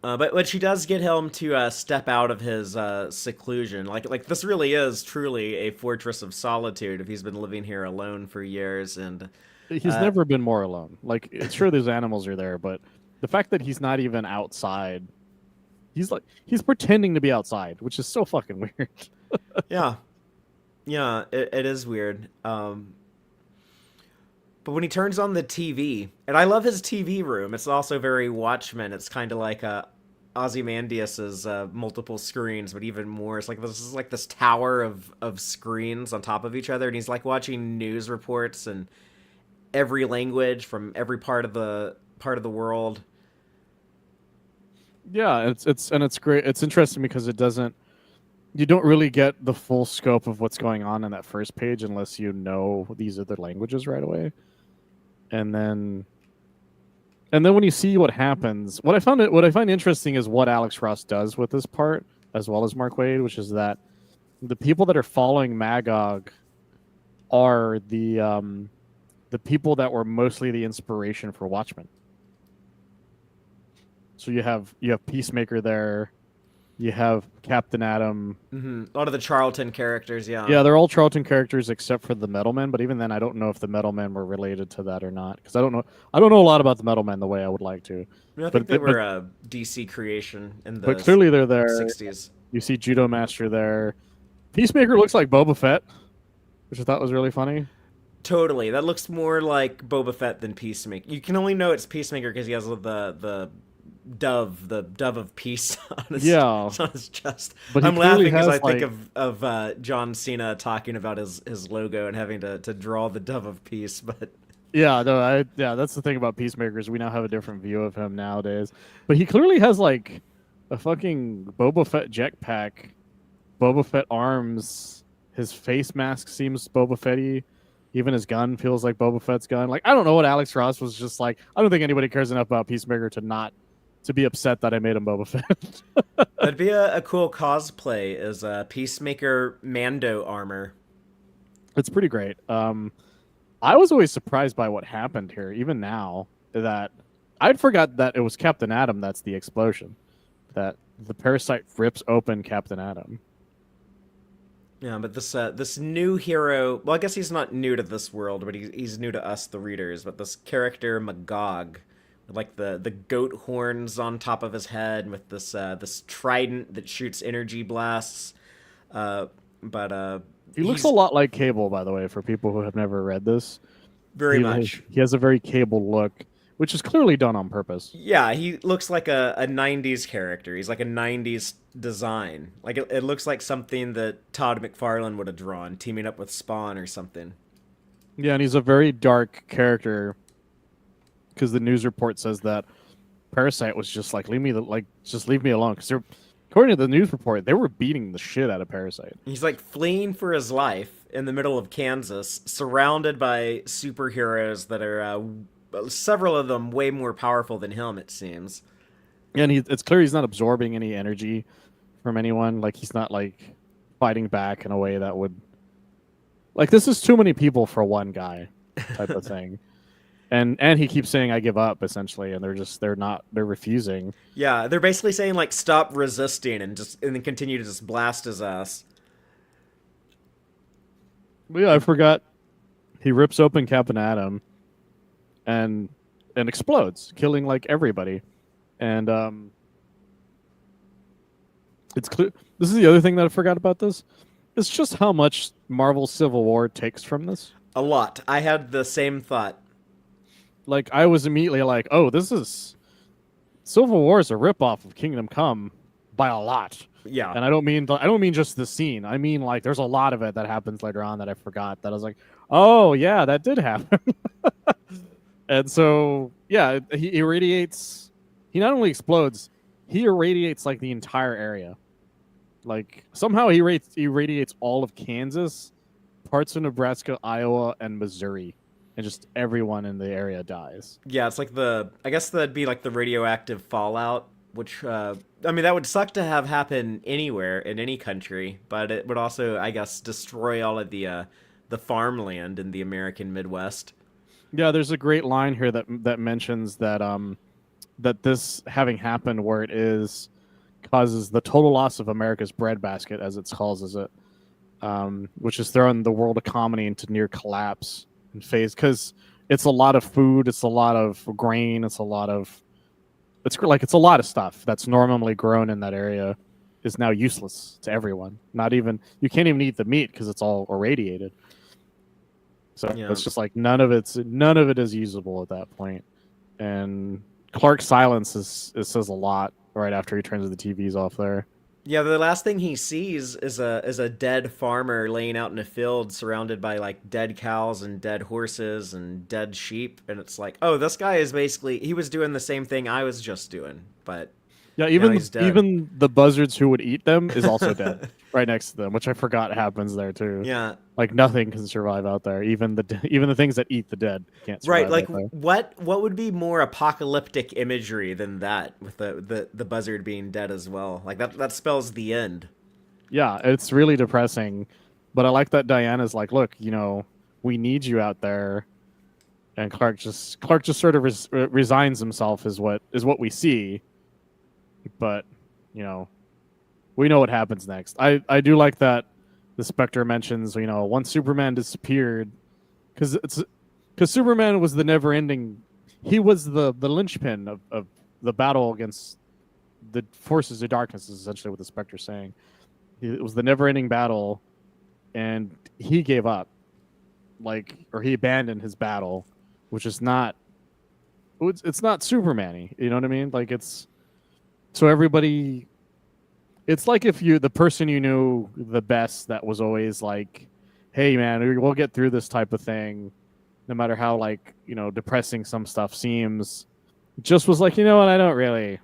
But she does get him to step out of his seclusion. Like this really is truly a fortress of solitude if he's been living here alone for years. And He's uh, never been more alone. Like, it's sure there's animals are there, but the fact that he's not even outside, he's pretending to be outside, which is so fucking weird. yeah, yeah, it is weird. But when he turns on the TV, and I love his TV room, it's also very Watchmen. It's kind of like Ozymandias's multiple screens, but even more. It's like this is like this tower of screens on top of each other, and he's like watching news reports and every language from every part of the world. Yeah, it's great. It's interesting because you don't really get the full scope of what's going on in that first page unless you know these other languages right away. And then when you see what happens, what I find interesting is what Alex Ross does with this part, as well as Mark Waid, which is that the people that are following Magog are the people that were mostly the inspiration for Watchmen. So you have Peacemaker there, you have Captain Atom. A lot of the Charlton characters, yeah. Yeah, they're all Charlton characters except for the Metal Men, but even then, I don't know if the Metal Men were related to that or not because I don't know a lot about the Metal Men the way I would like to. I think they were a DC creation in But the clearly they're there. 60s. You see Judo Master there. Peacemaker looks like Boba Fett, which I thought was really funny. Totally, that looks more like Boba Fett than Peacemaker. You can only know it's Peacemaker because he has the dove of peace Yeah, on his chest. but he I'm clearly laughing because has I think like of John Cena talking about his logo and having to draw the dove of peace. But yeah, that's the thing about Peacemakers. We now have a different view of him nowadays. But he clearly has like a fucking Boba Fett jetpack, Boba Fett arms. His face mask seems Boba Fett-y. Even his gun feels like Boba Fett's gun. Like, I don't know what Alex Ross was just like. I don't think anybody cares enough about Peacemaker to be upset that I made him Boba Fett. that'd be a cool cosplay as a Peacemaker Mando armor. It's pretty great. I was always surprised by what happened here, even now that I'd forgot that it was Captain Atom that's the explosion. That the parasite rips open Captain Atom. Yeah, but this new hero. Well, I guess he's not new to this world, but he's new to us, the readers. But this character Magog, with like the goat horns on top of his head, with this trident that shoots energy blasts. But He looks he's a lot like Cable, by the way, for people who have never read this. very much. He has a very Cable look, which is clearly done on purpose. Yeah, he looks like a 90s character. He's like a 90s design. Like it looks like something that Todd McFarlane would have drawn, teaming up with Spawn or something. Yeah, and he's a very dark character because the news report says that Parasite was just like, just leave me alone. Because according to the news report, they were beating the shit out of Parasite. He's like fleeing for his life in the middle of Kansas, surrounded by superheroes that are several of them way more powerful than him, it seems. And it's clear he's not absorbing any energy from anyone. Like, he's not like fighting back in a way that would, like, this is too many people for one guy type of thing. And he keeps saying I give up essentially, and they're refusing. Yeah, they're basically saying like stop resisting and then continue to just blast his ass. But yeah, I forgot he rips open Captain Atom and explodes, killing like everybody. And it's clear. This is the other thing that I forgot about this. It's just how much Marvel Civil War takes from this. A lot. I had the same thought. Like, I was immediately like, oh, this is Civil War is a ripoff of Kingdom Come by a lot. Yeah. And I don't mean just the scene. I mean, like, there's a lot of it that happens later on that I forgot. That I was like, oh yeah, that did happen. And so yeah, he irradiates. He not only explodes, he irradiates like the entire area. Like somehow he radiates all of Kansas, parts of Nebraska, Iowa, and Missouri, and just everyone in the area dies. Yeah, it's like I guess that'd be like the radioactive fallout, which I mean that would suck to have happen anywhere in any country, but it would also, I guess, destroy all of the farmland in the American Midwest. Yeah, there's a great line here that mentions that this having happened where it is causes the total loss of America's breadbasket, as it calls it, which has thrown the world economy into near collapse and phase because it's a lot of food, it's a lot of grain, it's a lot of it's a lot of stuff that's normally grown in that area is now useless to everyone. Not even you can't even eat the meat because it's all irradiated. So Yeah. it's just like none of it is usable at that point. And Clark's silence says a lot right after he turns the TVs off there. Yeah, the last thing he sees is a dead farmer laying out in a field surrounded by like dead cows and dead horses and dead sheep, and it's like, oh, this guy is basically he was doing the same thing I was just doing, but Yeah, now he's dead. even the buzzards who would eat them is also dead right next to them, which I forgot happens there too. Yeah. Like nothing can survive out there. Even the things that eat the dead can't survive. Right, like out there. what would be more apocalyptic imagery than that with the buzzard being dead as well? Like that spells the end. Yeah, it's really depressing. But I like that Diana's like, look, we need you out there, and Clark just sort of resigns himself is what we see. But we know what happens next. I do like that the Spectre mentions once Superman disappeared, because Superman was the never ending. He was the linchpin of the battle against the forces of darkness. Is essentially what the Spectre's saying. It was the never ending battle, and he gave up, or he abandoned his battle, which is not. It's not Superman-y, you know what I mean? Like it's. So everybody, it's like if the person you knew the best that was always like, hey man, we'll get through this type of thing, no matter how depressing some stuff seems, just was like, what, I don't really,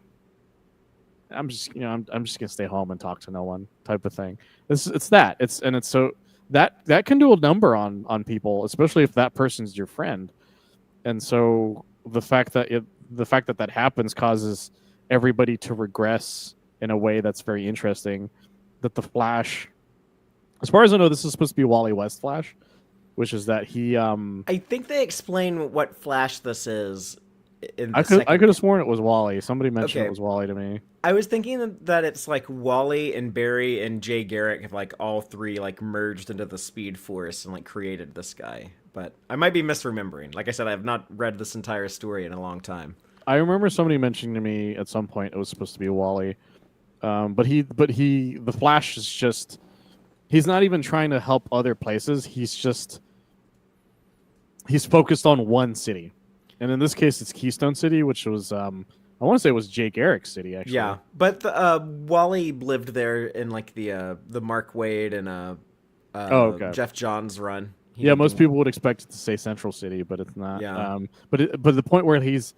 I'm just gonna stay home and talk to no one type of thing. It's that so that can do a number on people, especially if that person's your friend. And so the fact that happens causes everybody to regress in a way that's very interesting. That the Flash, as far as I know, this is supposed to be Wally West Flash, which is that he. I think they explain what Flash this is. I could have sworn it was Wally. Somebody mentioned it was Wally to me. I was thinking that it's like Wally and Barry and Jay Garrick have like all three like merged into the Speed Force and like created this guy. But I might be misremembering. Like I said, I have not read this entire story in a long time. I remember somebody mentioning to me at some point it was supposed to be Wally, but the Flash is just, he's not even trying to help other places. He's focused on one city, and in this case, it's Keystone City, which was I want to say it was Jay Garrick's city actually. Yeah, but Wally lived there in like the Mark Waid and Jeff Johns run. Most people would expect it to say Central City, but it's not. Yeah. But the point where he's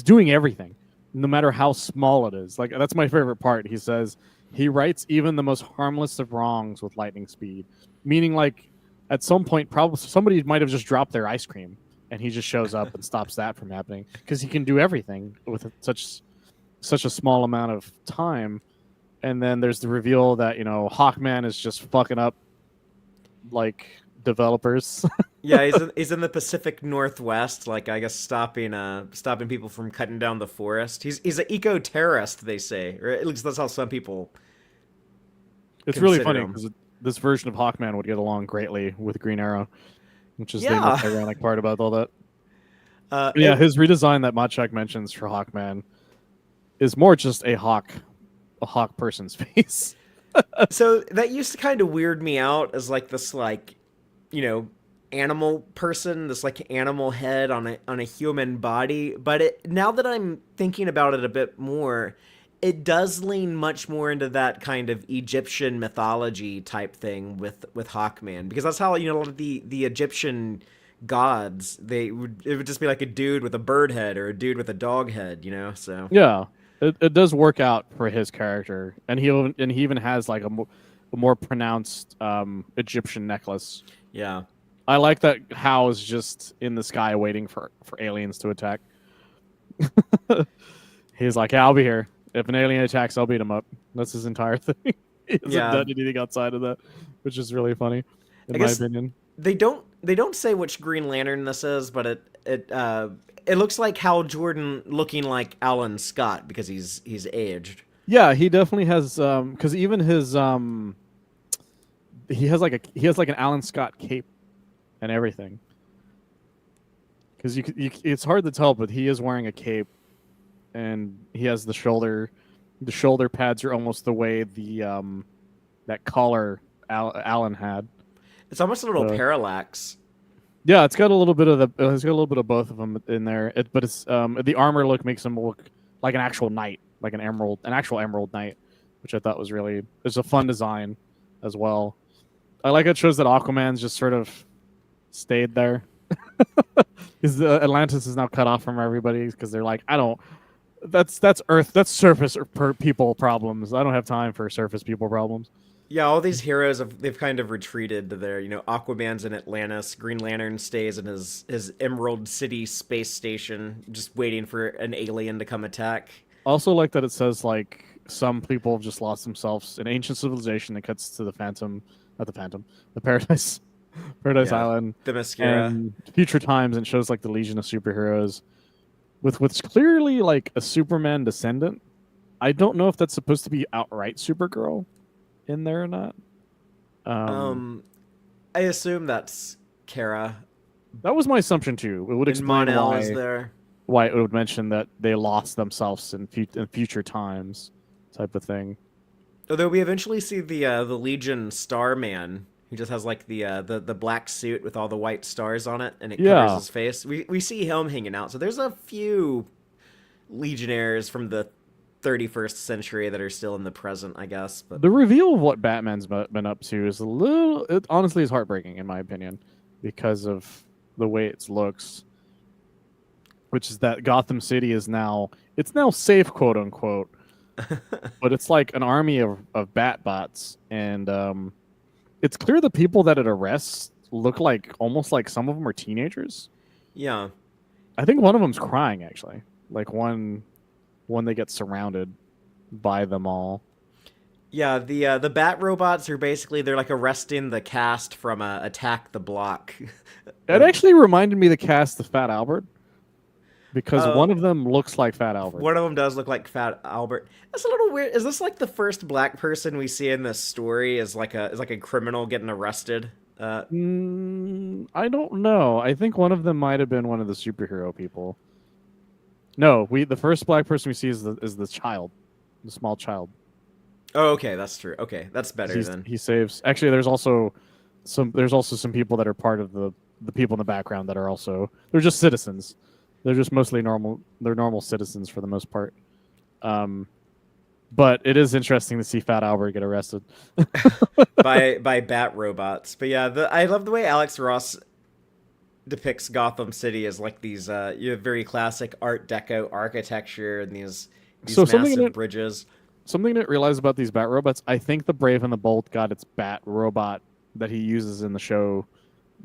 doing everything, no matter how small it is. Like that's my favorite part. He says he writes even the most harmless of wrongs with lightning speed, meaning like at some point probably somebody might have just dropped their ice cream, and he just shows up and stops that from happening because he can do everything with such a small amount of time. And then there's the reveal that Hawkman is just fucking up like developers. Yeah, he's in the Pacific Northwest, like I guess stopping people from cutting down the forest. He's an eco-terrorist, they say, or at least that's how some people. It's really funny because this version of Hawkman would get along greatly with Green Arrow, which is the most ironic part about all that. His redesign that Machak mentions for Hawkman is more just a hawk person's face. So that used to kind of weird me out as like this animal person, this like animal head on a human body. But now that I'm thinking about it a bit more, it does lean much more into that kind of Egyptian mythology type thing with Hawkman, because that's how a lot of the Egyptian gods, it would just be like a dude with a bird head or a dude with a dog head, so yeah. It does work out for his character, and he even has like a more pronounced Egyptian necklace. Yeah. I like that Hal is just in the sky waiting for aliens to attack. He's like, yeah, I'll be here. If an alien attacks, I'll beat him up. That's his entire thing. He hasn't Yeah. done anything outside of that, which is really funny, I in my guess opinion. they don't say which Green Lantern this is, but it looks like Hal Jordan looking like Alan Scott because he's aged. Yeah, he definitely has because even his he has like an Alan Scott cape and everything. Because it's hard to tell, but he is wearing a cape, and he has the shoulder pads are almost the way the that collar Alan had. It's almost a little So, parallax. yeah, it's got a little bit of it's got a little bit of both of them in there. But it's the armor look makes him look like an actual knight, like an actual emerald knight, which I thought was really it's a fun design as well. I like it shows that Aquaman's just sort of stayed there. Because Atlantis is now cut off from everybody because they're like, I don't. That's Earth. That's surface people problems. I don't have time for surface people problems. Yeah, all these heroes they've kind of retreated to their, Aquaman's in Atlantis, Green Lantern stays in his Emerald City space station, just waiting for an alien to come attack. Also, like that it says like some people have just lost themselves in ancient civilization. That cuts to the Phantom, not the Phantom, the Paradise, Paradise Yeah, Island, the mascara. and future times, and shows like the Legion of Superheroes with what's clearly like a Superman descendant. I don't know if that's supposed to be outright Supergirl in there or not. Um, Um, I assume that's Kara. that was my assumption too. It would And explain Mon-El is there. why it would mention that they lost themselves in future times, type of thing. Although we eventually see the Legion Starman, who just has like the black suit with all the white stars on it, and it covers Yeah, his face. We see him hanging out. So there's a few Legionnaires from the 31st century that are still in the present, I guess. But the reveal of what Batman's been up to is a little. It honestly is heartbreaking in my opinion, because of the way it looks. Which is that Gotham City is now safe, quote unquote, but it's like an army of bat bots, and it's clear the people that it arrests look like almost like some of them are teenagers. yeah, I think one of them's crying actually, like when they get surrounded by them all. yeah. The Bat robots are basically they're like arresting the cast from Attack the Block. It actually reminded me of the cast of Fat Albert because Oh, one of them looks like Fat Albert. one of them does look like Fat Albert. That's a little weird. Is this like the first black person we see in this story? Is like a criminal getting arrested? I don't know. I think one of them might have been one of the superhero people. No, the first black person we see is the child, the small child. Oh, okay, that's true. Okay, that's better then. He saves. Actually, there's also some people that are part of the people in the background that are also they're just citizens. They're just mostly normal. They're normal citizens for the most part. But it is interesting to see Fat Albert get arrested. by Bat robots. But yeah, I love the way Alex Ross depicts Gotham City as like these very classic Art Deco architecture and these So massive bridges. something I didn't realize about these Bat robots. I think the Brave and the Bold got its Bat robot that he uses in the show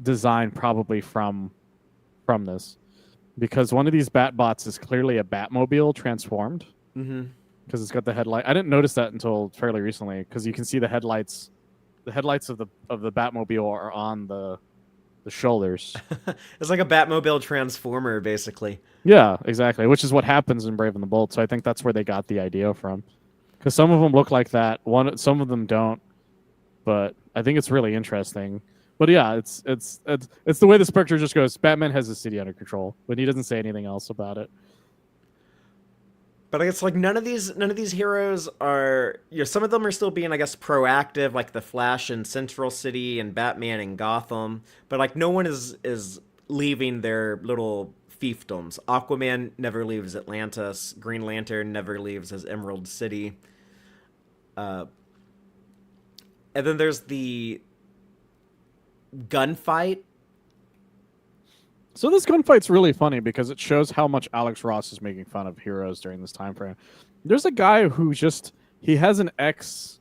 designed probably from this, because one of these Bat bots is clearly a Batmobile transformed. Mm-hmm. Because it's got the headlight. I didn't notice that until fairly recently. Because you can see the headlights. The headlights of the Batmobile are on the shoulders. It's like a Batmobile transformer, basically. Yeah, exactly. Which is what happens in Brave and the Bold. So I think that's where they got the idea from. Because some of them look like that. Some of them don't. But I think it's really interesting. But yeah, it's the way this picture just goes. Batman has the city under control, but he doesn't say anything else about it. But I guess like none of these heroes are, some of them are still being, I guess, proactive, like the Flash in Central City and Batman in Gotham. But like no one is leaving their little fiefdoms. Aquaman never leaves Atlantis. Green Lantern never leaves his Emerald City. And then there's the gunfight. So this gunfight's really funny because it shows how much Alex Ross is making fun of heroes during this time frame. There's a guy who he has an X.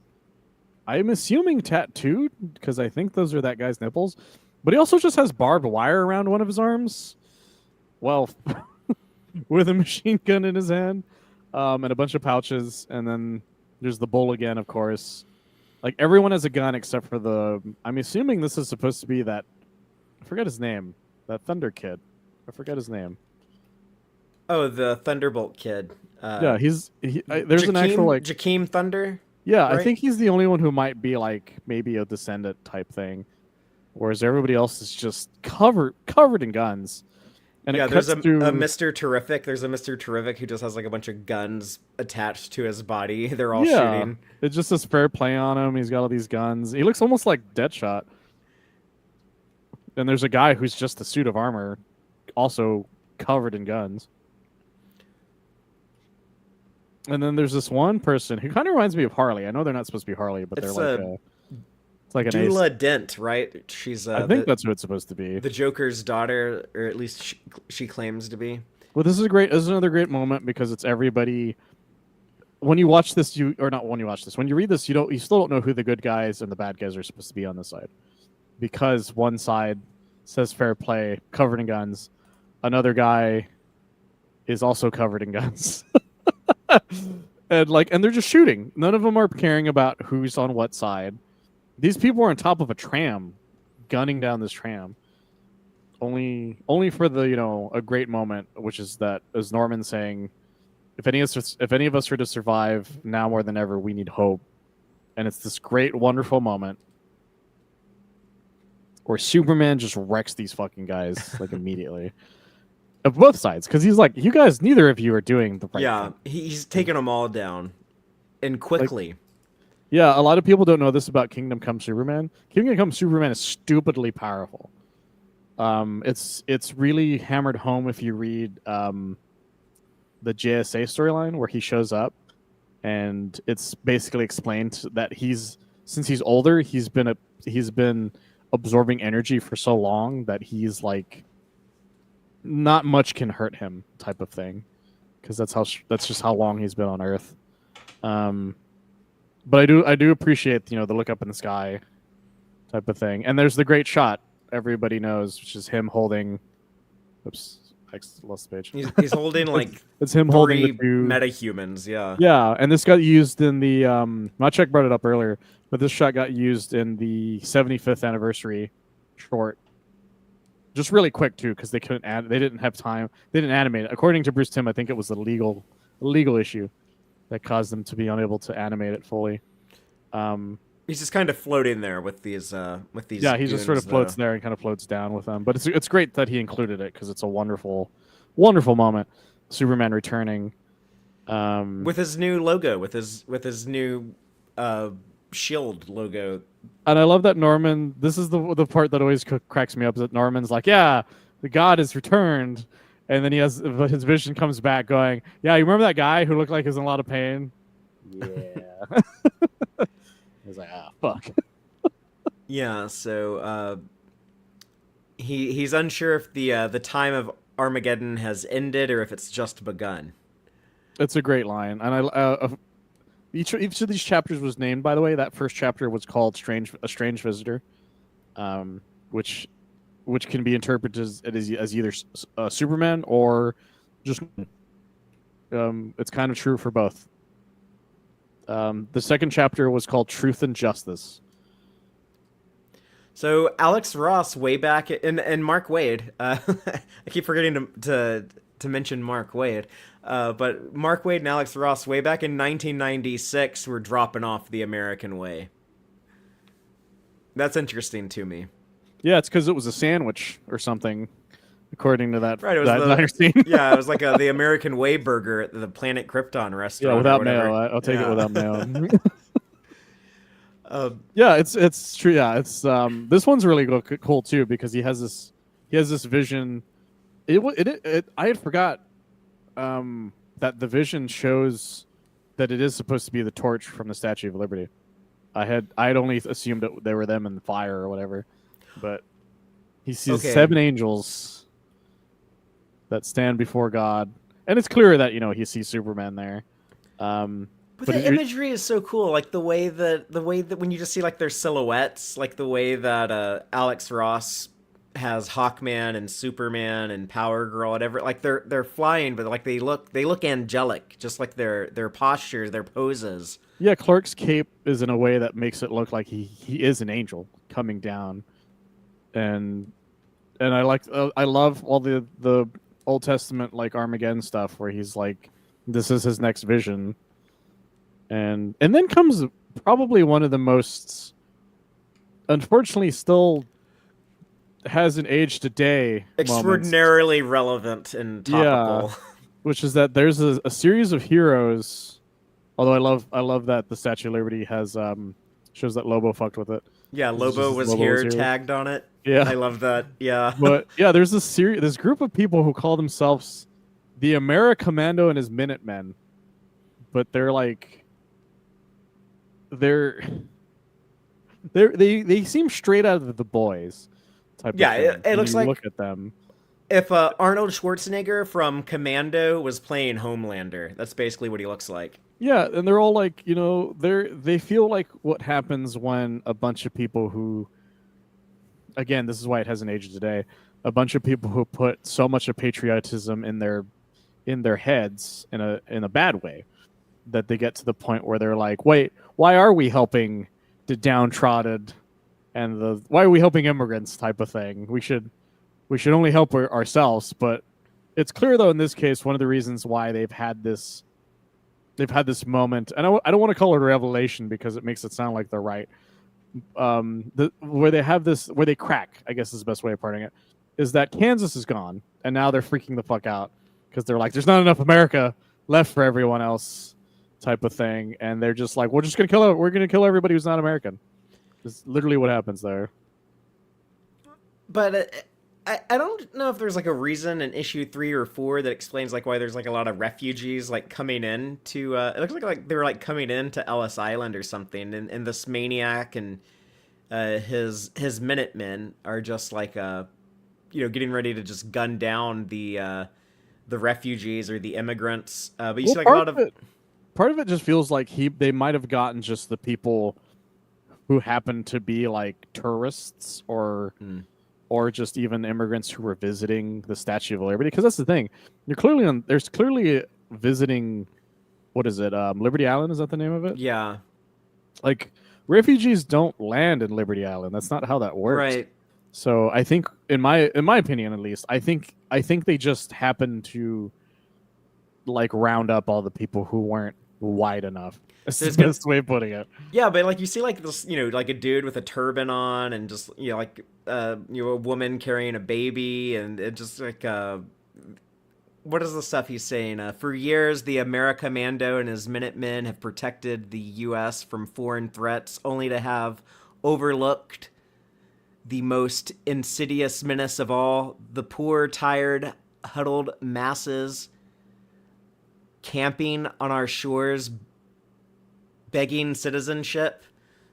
I'm assuming tattooed because I think those are that guy's nipples, but he also just has barbed wire around one of his arms. Well, with a machine gun in his hand, and a bunch of pouches, and then there's the bull again, of course. Like everyone has a gun except for the. I'm assuming this is supposed to be that. I forget his name. That Thunder Kid. I forget his name. Oh, the Thunderbolt kid. Yeah, there's an actual like Jakeem Thunder. Yeah, Right? I think he's the only one who might be like maybe a descendant type thing, whereas everybody else is just covered in guns. And Yeah, it there's cuts a to Mr. Terrific. There's a Mr. Terrific who just has like a bunch of guns attached to his body. They're all yeah, shooting. it's just a fair play on him. He's got all these guns. He looks almost like Deadshot. And there's a guy who's just a suit of armor, also covered in guns. And then there's this one person who kind of reminds me of Harley. I know they're not supposed to be Harley, but they're it's like an ace. Dula Dent, right? She's I think that's who it's supposed to be. the Joker's daughter, or at least she claims to be. Well, this is great. This is another great moment because it's everybody. When you watch this, when you read this, you still don't know who the good guys and the bad guys are supposed to be on this side, because one side says fair play, covered in guns. Another guy is also covered in guns. and they're just shooting. None of them are caring about who's on what side. These people are on top of a tram, gunning down this tram. Only for the a great moment, which is that as Norman saying, if any of us are to survive now more than ever, we need hope. And it's this great, wonderful moment where Superman just wrecks these fucking guys like immediately. Of both sides, because he's like, you guys, neither of you are doing the right thing. He's taking them all down, and quickly. Yeah, a lot of people don't know this about Kingdom Come Superman. Kingdom Come Superman is stupidly powerful. It's really hammered home if you read the JSA storyline where he shows up, and it's basically explained that since he's older, he's been absorbing energy for so long that he's like, not much can hurt him type of thing, because that's just how long he's been on Earth. But I do appreciate the look up in the sky type of thing, and there's the great shot everybody knows, which is him holding. Oops, I lost the page. He's holding like it's him holding the two metahumans. Yeah. Yeah, and this got used in the Machek brought it up earlier, but this shot got used in the 75th anniversary short. Just really quick too, because they didn't have time. They didn't animate it. According to Bruce Timm, I think it was a legal issue that caused them to be unable to animate it fully. He's just kind of floating there with these. Yeah, he just sort of floats there and kind of floats down with them. But it's great that he included it because it's a wonderful, wonderful moment. Superman returning with his new logo, with his new shield logo. And I love that Norman. This is the part that always cracks me up. Is that Norman's like, "Yeah, the god has returned," and then his vision comes back, going, "Yeah, you remember that guy who looked like he was in a lot of pain?" Yeah. He's like, "Ah, fuck." Yeah. So he's unsure if the time of Armageddon has ended or if it's just begun. It's a great line, and each of these chapters was named, by the way. That first chapter was called A Strange Visitor, which can be interpreted as either Superman or just it's kind of true for both. The second chapter was called Truth and Justice. So Alex Ross, way back, and Mark Waid. I keep forgetting to mention Mark Waid. But Mark Waid and Alex Ross, way back in 1996, were dropping off the American way. That's interesting to me. Yeah, it's because it was a sandwich or something, according to that. Right, it was that scene. Yeah, it was like the American Way burger at the Planet Krypton restaurant. Yeah, without mayo. I'll take it without mayo. Yeah, it's true. Yeah, it's this one's really cool too because he has this vision. I had forgot that the vision shows that it is supposed to be the torch from the Statue of Liberty. I had only assumed that they were them in the fire or whatever, but he sees 7 angels that stand before God, and it's clear that he sees Superman there. But But the imagery is so cool, like the way that when you just see like their silhouettes, like the way that Alex Ross has Hawkman and Superman and Power Girl, whatever. Like they're flying, but like they look angelic, just like their postures, their poses. yeah, Clark's cape is in a way that makes it look like he is an angel coming down, and I love all the Old Testament like Armageddon stuff where he's like, this is his next vision, and then comes probably one of the most, unfortunately still hasn't aged today moments. Extraordinarily relevant and Yeah, topical. which is that there's a series of heroes. Although I love that the Statue of Liberty has shows that Lobo fucked with it. Yeah, This is just Lobo as was Lobo was here here. tagged on it. Yeah, I love that. Yeah. but yeah, there's this group of people who call themselves the Americommando and his Minutemen, but they're like they're they seem straight out of the boys type of Yeah, thing. it When looks you like look at them. if Arnold Schwarzenegger from Commando was playing Homelander. That's basically what he looks like. Yeah, and they're all like, they feel like what happens when a bunch of people who, again, this is why it hasn't aged today, a bunch of people who put so much of patriotism in their heads in a bad way that they get to the point where they're like, wait, why are we helping the downtrodden and why are we helping immigrants type of thing? We should only help ourselves. But it's clear though in this case one of the reasons why they've had this moment, and I don't want to call it a revelation because it makes it sound like they're right. Where they have this, where they crack, I guess is the best way of putting it, is that Kansas is gone, and now they're freaking the fuck out because they're like, there's not enough America left for everyone else, type of thing, and they're just like, we're gonna kill everybody who's not American. That's literally what happens there. But I don't know if there's like a reason in issue 3 or 4 that explains like why there's like a lot of refugees like coming in to. It looks like they were like coming into Ellis Island or something, and this maniac and his Minutemen are just like getting ready to just gun down the refugees or the immigrants. But you Well, see like a lot of part of it just feels like they might have gotten just the people who happen to be like tourists or just even immigrants who were visiting the Statue of Liberty. Because that's the thing, there's clearly visiting. What is it? Liberty Island, is that the name of it? yeah, Like refugees don't land in Liberty Island. That's not how that works. right. So I think, in my opinion at least, I think they just happened to like round up all the people who weren't wide enough. That's the There's gonna best way of putting it. Yeah, but like you see like this, like a dude with a turban on and just like a woman carrying a baby and it just like what is the stuff he's saying? For years, the Americommando and his Minutemen have protected the U.S. from foreign threats, only to have overlooked the most insidious menace of all: the poor, tired, huddled masses camping on our shores, begging citizenship.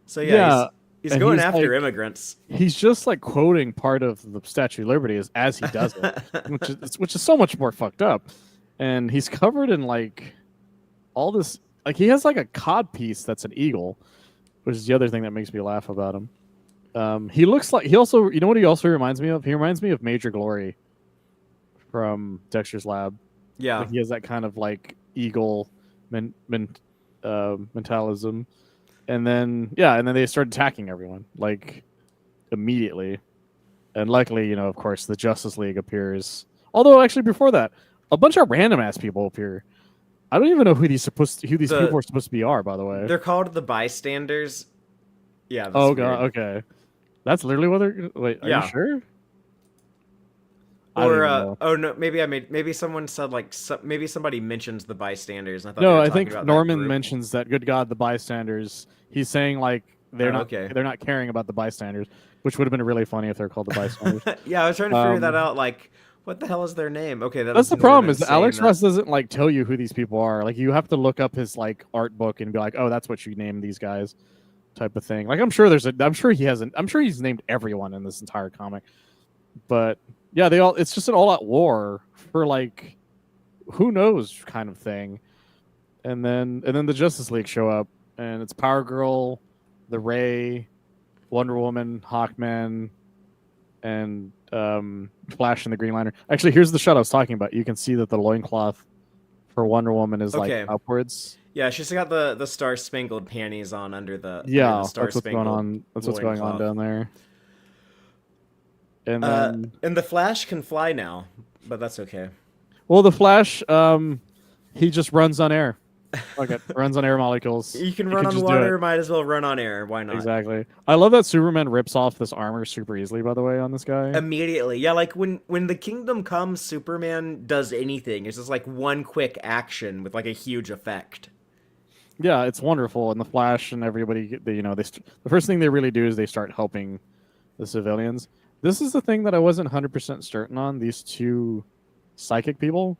So yeah, he's Yeah, he's and going he's after like, immigrants. he's just like quoting part of the Statue of Liberty as he does it, which is so much more fucked up. And he's covered in like all this, like he has like a cod piece that's an eagle, which is the other thing that makes me laugh about him. He looks like, he also, what he also reminds me of? He reminds me of Major Glory from Dexter's Lab. Yeah, Like he has that kind of like eagle mentalism, and then they start attacking everyone like immediately. And luckily, of course, the Justice League appears. Although actually, before that, a bunch of random ass people appear. I don't even know who these people are supposed to be. By the way, they're called the bystanders. Yeah, that's oh weird. god, okay, that's literally what they're. Wait, are you Yeah. sure? I don't Or even know. oh no, maybe someone said like maybe somebody mentions the bystanders. And I thought they No, were I talking think about that Norman group. mentions that. Good God, the bystanders. He's saying like Oh, they're not okay. they're not caring about the bystanders, which would have been really funny if they're called the bystanders. Yeah, I was trying to figure that Um, out. Like, what the hell is their name? Okay, that that's was the problem Norman is that saying Alex that. Ross doesn't like tell you who these people are. Like you have to look up his like art book and be like, oh, that's what you named these guys, type of thing. Like I'm sure he's named everyone in this entire comic. But yeah, it's just an all out war for like who knows kind of thing. and then the Justice League show up, and it's Power Girl, the Ray, Wonder Woman, Hawkman, and Flash and the Green Lantern. Actually, here's the shot I was talking about. You can see that the loincloth for Wonder Woman is like Okay. upwards. Yeah, she's got the Star Spangled panties on under the Yeah, Star that's what's going Spangled on. That's what's going on loincloth. down there. And Uh, then, and the Flash can fly now, but that's okay. well, the Flash, he just runs on air. Okay, runs on air molecules. You can He run can on just do it. water, might as well run on air. Why not? Exactly. I love that Superman rips off this armor super easily, by the way, on this guy. Immediately. Yeah, like when the kingdom comes, Superman does anything. It's just like one quick action with like a huge effect. Yeah, it's wonderful. And the Flash and everybody, the first thing they really do is they start helping the civilians. This is the thing that I wasn't 100% certain on. These two psychic people.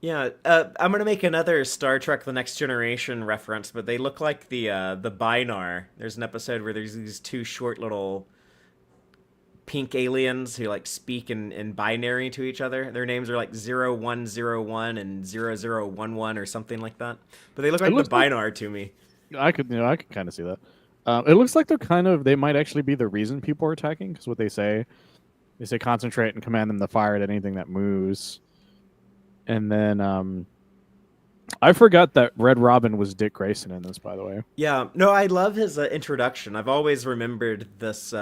Yeah, I'm gonna make another Star Trek: The Next Generation reference, but they look like the Binar. There's an episode where there's these two short little pink aliens who like speak in binary to each other. Their names are like 0101 and 0011 or something like that. But they look It like the looks like Binar to me. I could kind of see that. It looks like they might actually be the reason people are attacking because what they say concentrate and command them to fire at anything that moves. And then I forgot that Red Robin was Dick Grayson in this, by the way. Yeah, no, I love his introduction. I've always remembered this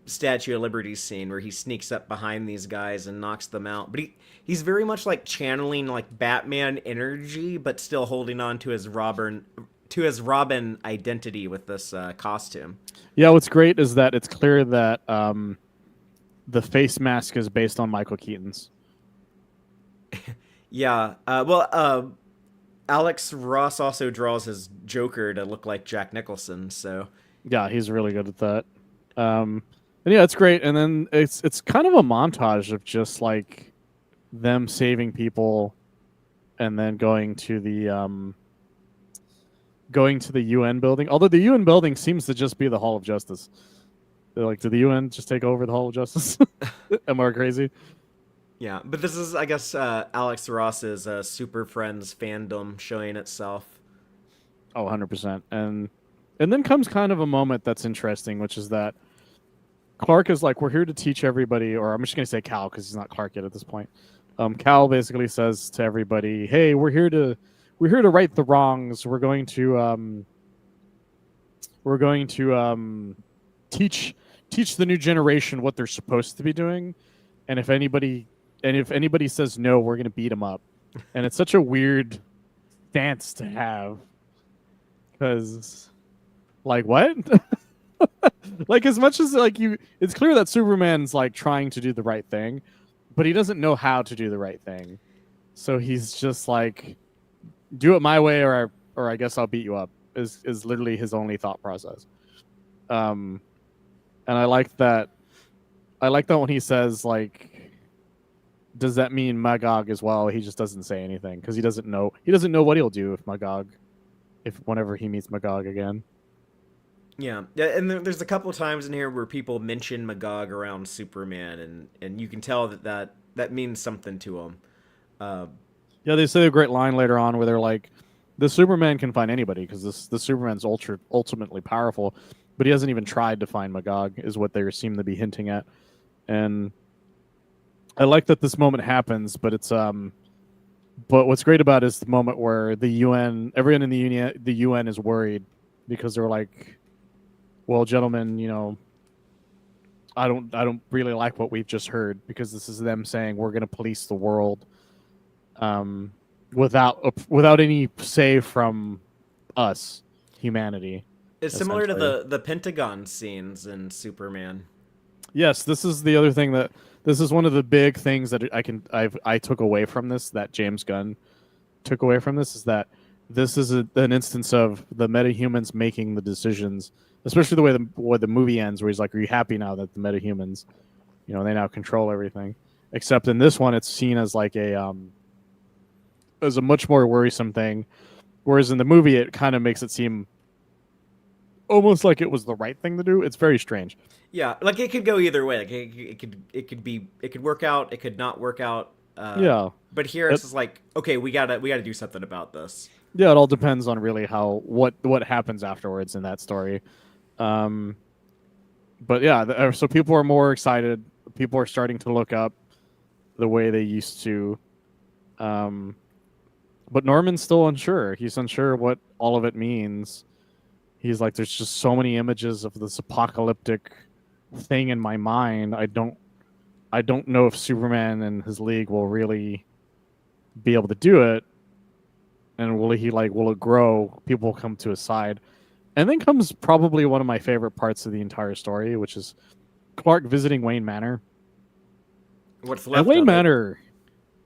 Statue of Liberty scene where he sneaks up behind these guys and knocks them out. But he's very much like channeling like Batman energy, but still holding on to his Robin identity with this costume. Yeah, what's great is that it's clear that the face mask is based on Michael Keaton's. Yeah, Alex Ross also draws his Joker to look like Jack Nicholson, so Yeah, he's really good at that. And yeah, it's great. And then it's kind of a montage of just like them saving people, and then going to the UN building. Although the UN building seems to just be the Hall of Justice. They're like, did the UN just take over the Hall of Justice? Am I crazy? yeah. But this is, I guess, Alex Ross's Super Friends fandom showing itself. Oh, 100%. And then comes kind of a moment that's interesting, which is that Clark is like, we're here to teach everybody, or I'm just going to say Cal because he's not Clark yet at this point. Cal basically says to everybody, "Hey, we're here to right the wrongs. We're going to teach the new generation what they're supposed to be doing, and if anybody says no, we're going to beat them up." And it's such a weird stance to have because, like, what? Like, as much as like it's clear that Superman's like trying to do the right thing, but he doesn't know how to do the right thing. So he's just like, do it my way, or I guess I'll beat you up. Is literally his only thought process. And I like that. I like that when he says like, does that mean Magog as well? He just doesn't say anything because he doesn't know. He doesn't know what he'll do if whenever he meets Magog again. Yeah, yeah, and there's a couple times in here where people mention Magog around Superman, and you can tell that means something to him. Uh, Yeah, they say a great line later on where they're like, "The Superman can find anybody because the Superman's ultimately powerful, but he hasn't even tried to find Magog," is what they seem to be hinting at. And I like that this moment happens, but but what's great about it is the moment where the UN, everyone in the UN is worried because they're like, "Well, gentlemen, I don't really like what we've just heard because this is them saying we're going to police the world." Without any say from us, humanity. it's similar to Essentially, the Pentagon scenes in Superman. yes. This is the other thing this is one of the big things that I took away from this, that James Gunn took away from this, is that this is an instance of the metahumans making the decisions, especially the way the movie ends, where he's like, "Are you happy now that the metahumans, they now control everything?" Except in this one, it's seen as like as a much more worrisome thing, whereas in the movie it kind of makes it seem almost like it was the right thing to do. It's very strange. Yeah, like it could go either way. Like it could work out. It could not work out. Yeah. But here It, it's just like, okay, we gotta do something about this. yeah, it all depends on really how what happens afterwards in that story. Um, but yeah, so people are more excited. People are starting to look up the way they used to. Um, but Norman's still unsure. He's unsure what all of it means. He's like, there's just so many images of this apocalyptic thing in my mind. I don't know if Superman and his league will really be able to do it. And will it grow? People will come to his side. And then comes probably one of my favorite parts of the entire story, which is Clark visiting Wayne Manor. What's And left Wayne of it. Manor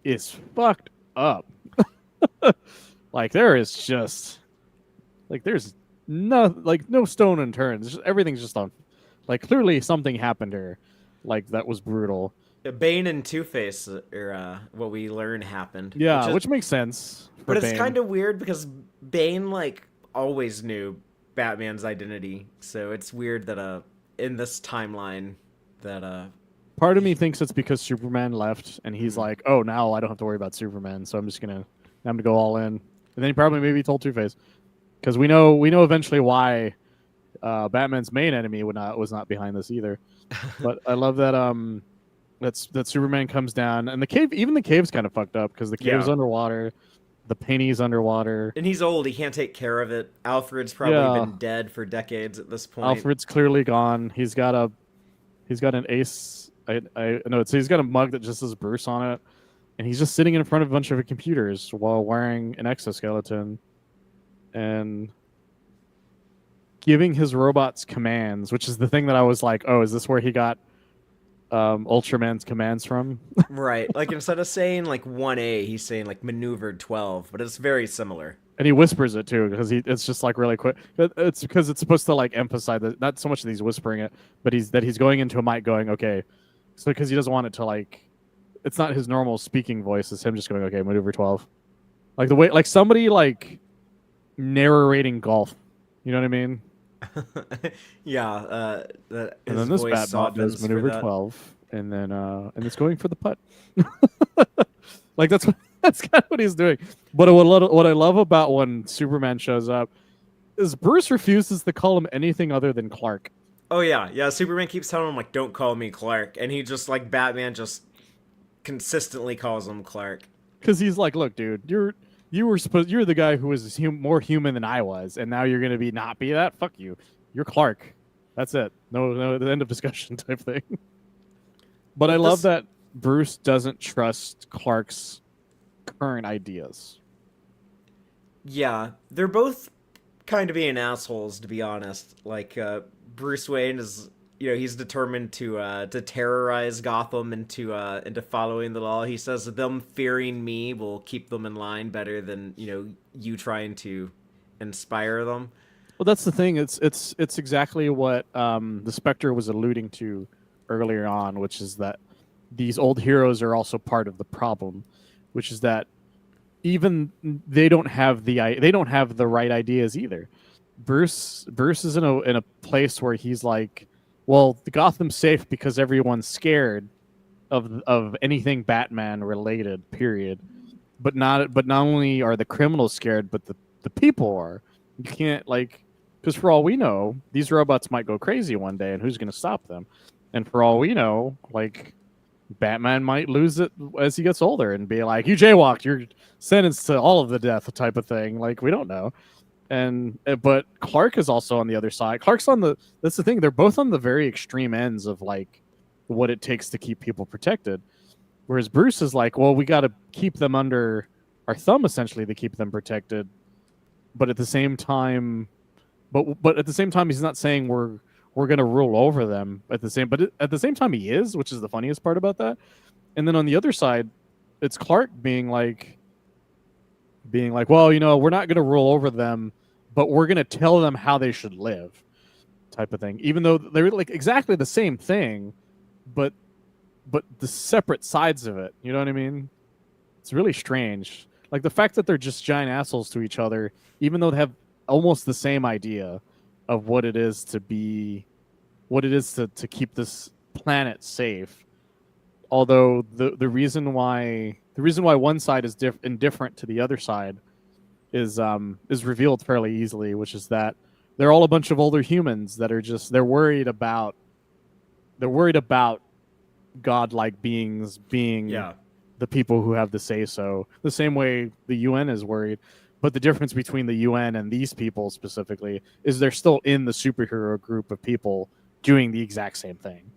is fucked up. Like there is just there's no stone unturned. Everything's just on. Like clearly something happened here, like that was brutal. Bane and Two Face are what we learn happened, which Yeah, is, which makes sense for but it's Bane. kind of weird because Bane like always knew Batman's identity, so it's weird that in this timeline that Part of me thinks it's because Superman left, and he's hmm. like, "Oh, now I don't have to worry about Superman, so I'm gonna go all in." And then he probably maybe told Two Face because we know eventually why Batman's main enemy was not behind this either. But I love that that Superman comes down, and the cave's kind of fucked up because the cave's Yeah. underwater, the penny's underwater. And he's old. He can't take care of it. Alfred's probably Yeah, been dead for decades at this point. Alfred's clearly gone. He's got an ace. I know it's he's got a mug that just says Bruce on it, and he's just sitting in front of a bunch of computers while wearing an exoskeleton and giving his robots commands, which is the thing that I was like, oh, is this where he got Ultraman's commands from? Right. Like instead of saying like 1A, he's saying like maneuvered 12, but it's very similar. And he whispers it too because it's just like really quick. It's because it's supposed to like emphasize that not so much that he's whispering it, but he's going into a mic going okay, so because he doesn't want it to like it's not his normal speaking voice. It's him just going okay, maneuver 12, like the way like somebody like narrating golf. You know what I mean? Yeah, And his then this voice Batbot does softens for maneuver that. 12, and it's going for the putt. Like that's kind of what he's doing. But what I love about when Superman shows up is Bruce refuses to call him anything other than Clark. Oh yeah, yeah. Superman keeps telling him like, "Don't call me Clark," and he just like Batman just consistently calls him Clark. Because he's like, look, dude, you're the guy who was more human than I was, and now you're gonna not be that. Fuck you. You're Clark. That's it. No, the end of discussion type thing. But I But love this, that Bruce doesn't trust Clark's current ideas. yeah, they're both kind of being assholes to be honest. Like Bruce Wayne is, he's determined to terrorize Gotham into following the law. He says them fearing me will keep them in line better than you trying to inspire them. Well, that's the thing. It's exactly what the Spectre was alluding to earlier on, which is that these old heroes are also part of the problem, which is that even they don't have the right ideas either. Bruce is in a place where he's like, well, the Gotham's safe because everyone's scared of anything Batman related. Period. But not only are the criminals scared, but the people are. You can't like because for all we know, these robots might go crazy one day, and who's going to stop them? And for all we know, like Batman might lose it as he gets older and be like, "You jaywalked, you're sentenced to all of the death," type of thing. Like we don't know. And but Clark is also on the other side. Clark's on the. That's the thing. They're both on the very extreme ends of like what it takes to keep people protected. Whereas Bruce is like, well, we got to keep them under our thumb essentially to keep them protected. But at the same time, but at the same time, he's not saying we're gonna rule over them. At the same time, he is, which is the funniest part about that. And then on the other side, it's Clark being like, well, we're not gonna rule over them, but we're gonna tell them how they should live, type of thing. Even though they're like exactly the same thing, but the separate sides of it. You know what I mean? It's really strange. Like the fact that they're just giant assholes to each other, even though they have almost the same idea of what it is to keep this planet safe. Although the reason why the reason why one side is indifferent to the other side is revealed fairly easily, which is that they're all a bunch of older humans that are just they're worried about godlike beings being Yeah. the people who have the say so. The same way the UN is worried. But the difference between the UN and these people specifically is they're still in the superhero group of people doing the exact same thing.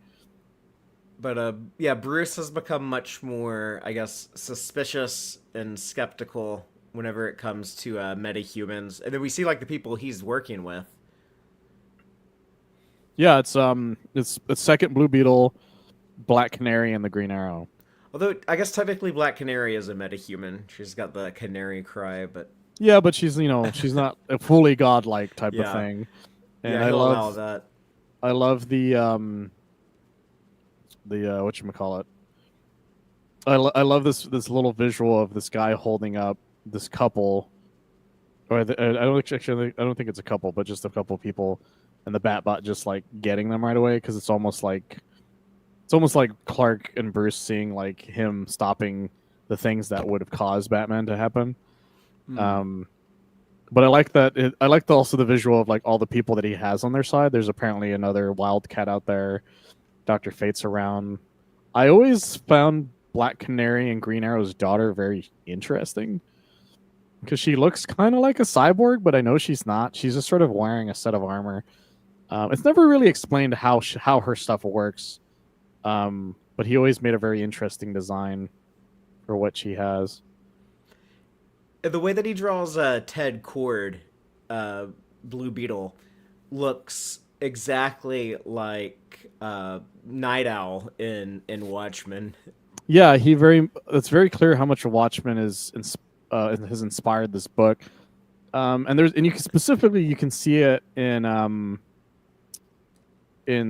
But yeah, Bruce has become much more, I guess, suspicious and skeptical whenever it comes to metahumans, and then we see like the people he's working with. Yeah, it's second Blue Beetle, Black Canary, and the Green Arrow. Although I guess technically Black Canary is a metahuman. She's got the canary cry, but Yeah, but she's not a fully godlike type of yeah, thing. And yeah, I he'll allow love that. I love the whatchamacallit. I love this little visual of this guy holding up this couple, or I don't think it's a couple, but just a couple people, and the Batbot just like getting them right away because it's almost like Clark and Bruce seeing like him stopping the things that would have caused Batman to happen. Hmm. Um, but I like that. I like also the visual of like all the people that he has on their side. There's apparently another Wildcat out there. Doctor Fate's around. I always found Black Canary and Green Arrow's daughter very interesting because she looks kind of like a cyborg, but I know she's not. She's just sort of wearing a set of armor. It's never really explained how her stuff works, but he always made a very interesting design for what she has. The way that he draws Ted Cord, uh, Blue Beetle, looks exactly like Night Owl in Watchmen. Yeah, it's very clear how much Watchmen has inspired this book. And you can specifically you can see it in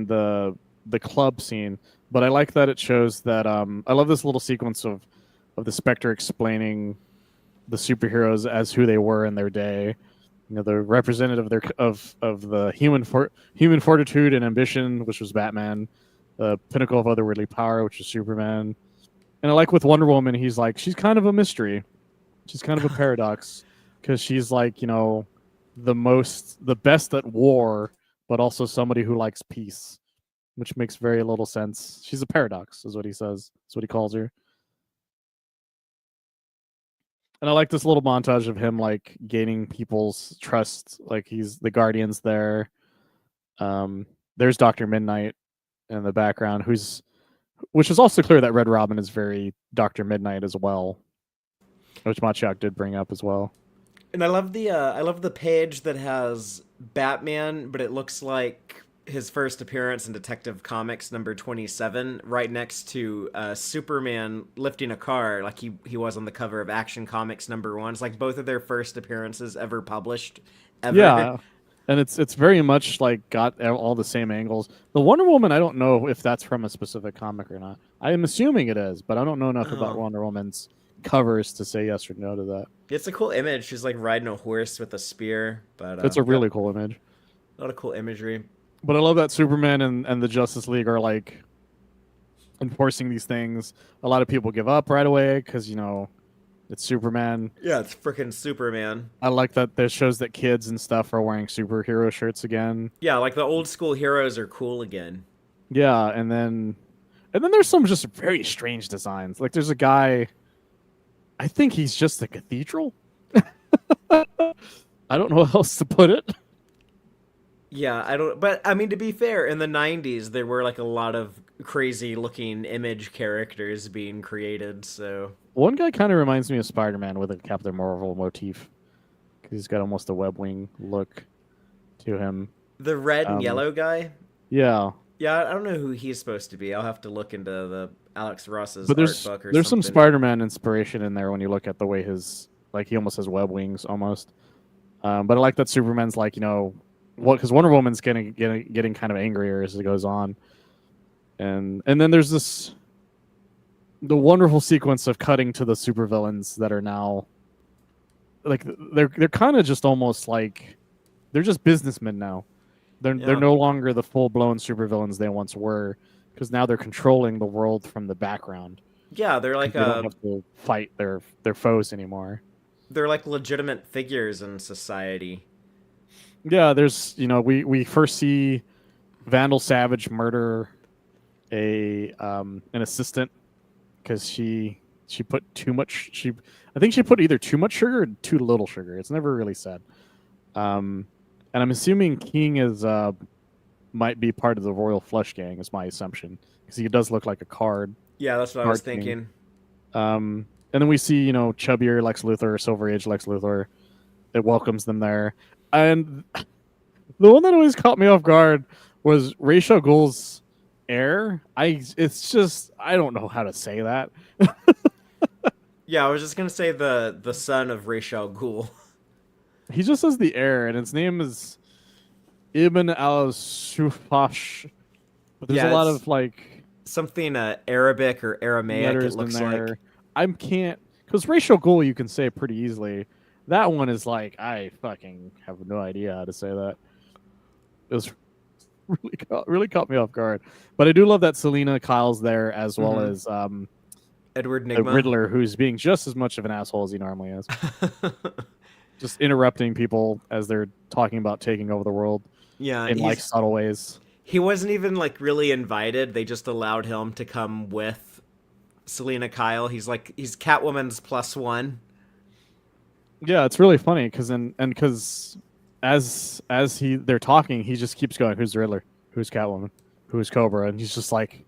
the club scene. But I like that it shows that I love this little sequence of the Spectre explaining the superheroes as who they were in their day. You know, the representative of the human fortitude and ambition, which was Batman, the pinnacle of otherworldly power, which is Superman. And I like with Wonder Woman, he's like, she's kind of a mystery. She's kind of a paradox because she's like, the best at war, but also somebody who likes peace, which makes very little sense. She's a paradox, is what he says. That's what he calls her. And I like this little montage of him like gaining people's trust. Like he's the Guardian's there. There's Dr. Midnight in the background, which is also clear that Red Robin is very Dr. Midnight as well, which Machiak did bring up as well. And I love the page that has Batman, but it looks like his first appearance in Detective Comics number 27, right next to Superman lifting a car, like he was on the cover of Action Comics number 1. It's like both of their first appearances ever published, ever. Yeah, and it's very much like got all the same angles. The Wonder Woman, I don't know if that's from a specific comic or not. I am assuming it is, but I don't know enough about Oh, Wonder Woman's covers to say yes or no to that. it's a cool image. She's like riding a horse with a spear, but It's a yeah, really cool image. a lot of cool imagery. But I love that Superman and the Justice League are like enforcing these things. A lot of people give up right away because it's Superman. Yeah, it's freaking Superman. I like that this shows that kids and stuff are wearing superhero shirts again. Yeah, like the old school heroes are cool again. Yeah, and then there's some just very strange designs. Like there's a guy, I think he's just a cathedral. I don't know how else to put it. Yeah, I don't. But I mean, to be fair, in the '90s, there were like a lot of crazy-looking image characters being created. So One guy kind of reminds me of Spider-Man with a Captain Marvel motif. 'Cause he's got almost a web wing look to him. the red and Um, yellow guy. yeah, Yeah, I don't know who he's supposed to be. I'll have to look into the Alex Ross's but art there's book or there's some something. Spider-Man inspiration in there when you look at the way he almost has web wings almost. But I like that Superman's like what because Wonder Woman's getting kind of angrier as it goes on, and then there's the wonderful sequence of cutting to the supervillains that are now like they're kind of just almost like they're just businessmen now. They're Yeah, no longer the full blown supervillains they once were because now they're controlling the world from the background. Yeah, because they don't have to fight their foes anymore. they're like legitimate figures in society. Yeah, there's we first see Vandal Savage murder a an assistant because she put too much. I think she put either too much sugar or too little sugar. It's never really said. And I'm assuming King is might be part of the Royal Flush Gang. Is my assumption because he does look like a Yeah, that's what I was card king. thinking. And then we see chubbier Lex Luthor, Silver Age Lex Luthor. It welcomes them there, and the one that always caught me off guard was Ra's al Ghul's heir. It's just I don't know how to say that. Yeah, I was just gonna say the son of Ra's al Ghul. He just says the heir, and his name is Ibn al Sufash. But there's a Yeah, lot it's of like something Arabic or Aramaic. It letters in looks like. there. I can't because Ra's al Ghul you can say pretty easily. That one is like I fucking have no idea how to say that. It was really caught me off guard. But I do love that Selena Kyle's there as well as Edward the Nigma. Riddler, who's being just as much of an asshole as he normally is. Just interrupting people as they're talking about taking over the world Yeah, in like subtle ways. he wasn't even like really invited. They just allowed him to come with Selena Kyle. He's Catwoman's +1. Yeah, it's really funny because as they're talking, he just keeps going, "Who's the Riddler? Who's Catwoman? Who's Cobra?" And he's just like,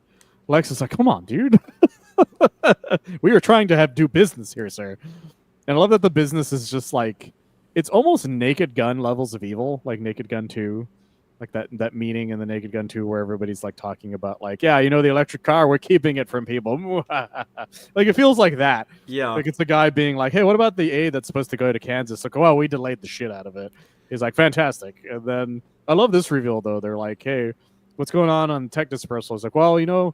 Lex is like, "Come on, dude. We are trying to do business here, sir." And I love that the business is just like it's almost Naked Gun levels of evil, like Naked Gun 2. Like that meeting in the Naked Gun 2 where everybody's like talking about like, yeah, the electric car, we're keeping it from people. Like it feels like that. Yeah. Like it's the guy being like, hey, what about the aid that's supposed to go to Kansas? Like, well, we delayed the shit out of it. He's like, fantastic. And then I love this reveal though. They're like, hey, what's going on tech dispersal? It's like, well,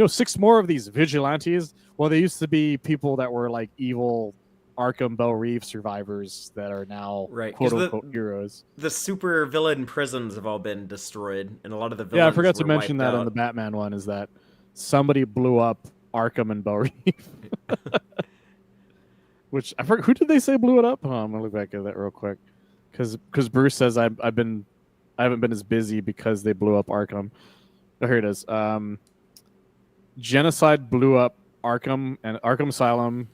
6 more of these vigilantes. Well, they used to be people that were like evil Arkham Bell Reeve survivors that are now Right, quote unquote heroes. The super villain prisons have all been destroyed, and a lot of the villains. Yeah, I forgot to were mention that wiped in the out. Batman one is that somebody blew up Arkham and Bell Reeve. Which I forgot, who did they say blew it up? Oh, I'm gonna look back at that real quick because Bruce says I haven't been as busy because they blew up Arkham. Oh, here it is. Genocide blew up Arkham and Arkham Asylum.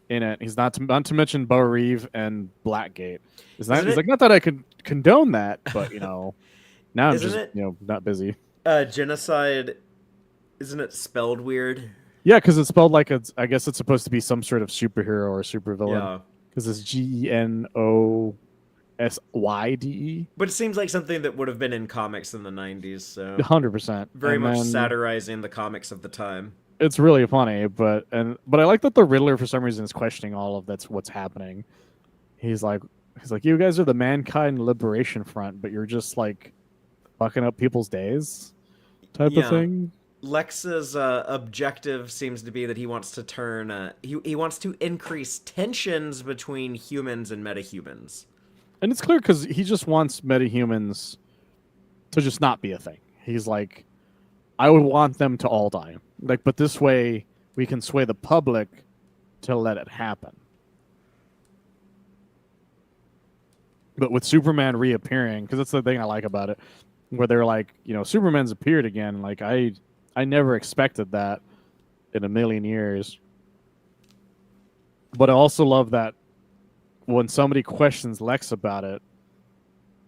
In it, he's not to mention Bo Reeve and Blackgate. He's like, not that I could condone that, but now I'm just not busy. Genocide, isn't it spelled weird? Yeah, because it's spelled like I guess it's supposed to be some sort of superhero or supervillain. Yeah, because it's GENOSYDE. But it seems like something that would have been in comics in the 90s. So 100%, very much satirizing the comics of the time. It's really funny, but I like that the Riddler for some reason is questioning all of that's what's happening. He's like, you guys are the Mankind Liberation Front, but you're just like fucking up people's days, type of thing. Lex's objective seems to be that he wants to turn he wants to increase tensions between humans and metahumans. And it's clear because he just wants metahumans to just not be a thing. He's like, I would want them to all die. Like, but this way we can sway the public to let it happen. But with Superman reappearing, because that's the thing I like about it, where they're like, Superman's appeared again. Like, I never expected that in a million years. But I also love that when somebody questions Lex about it,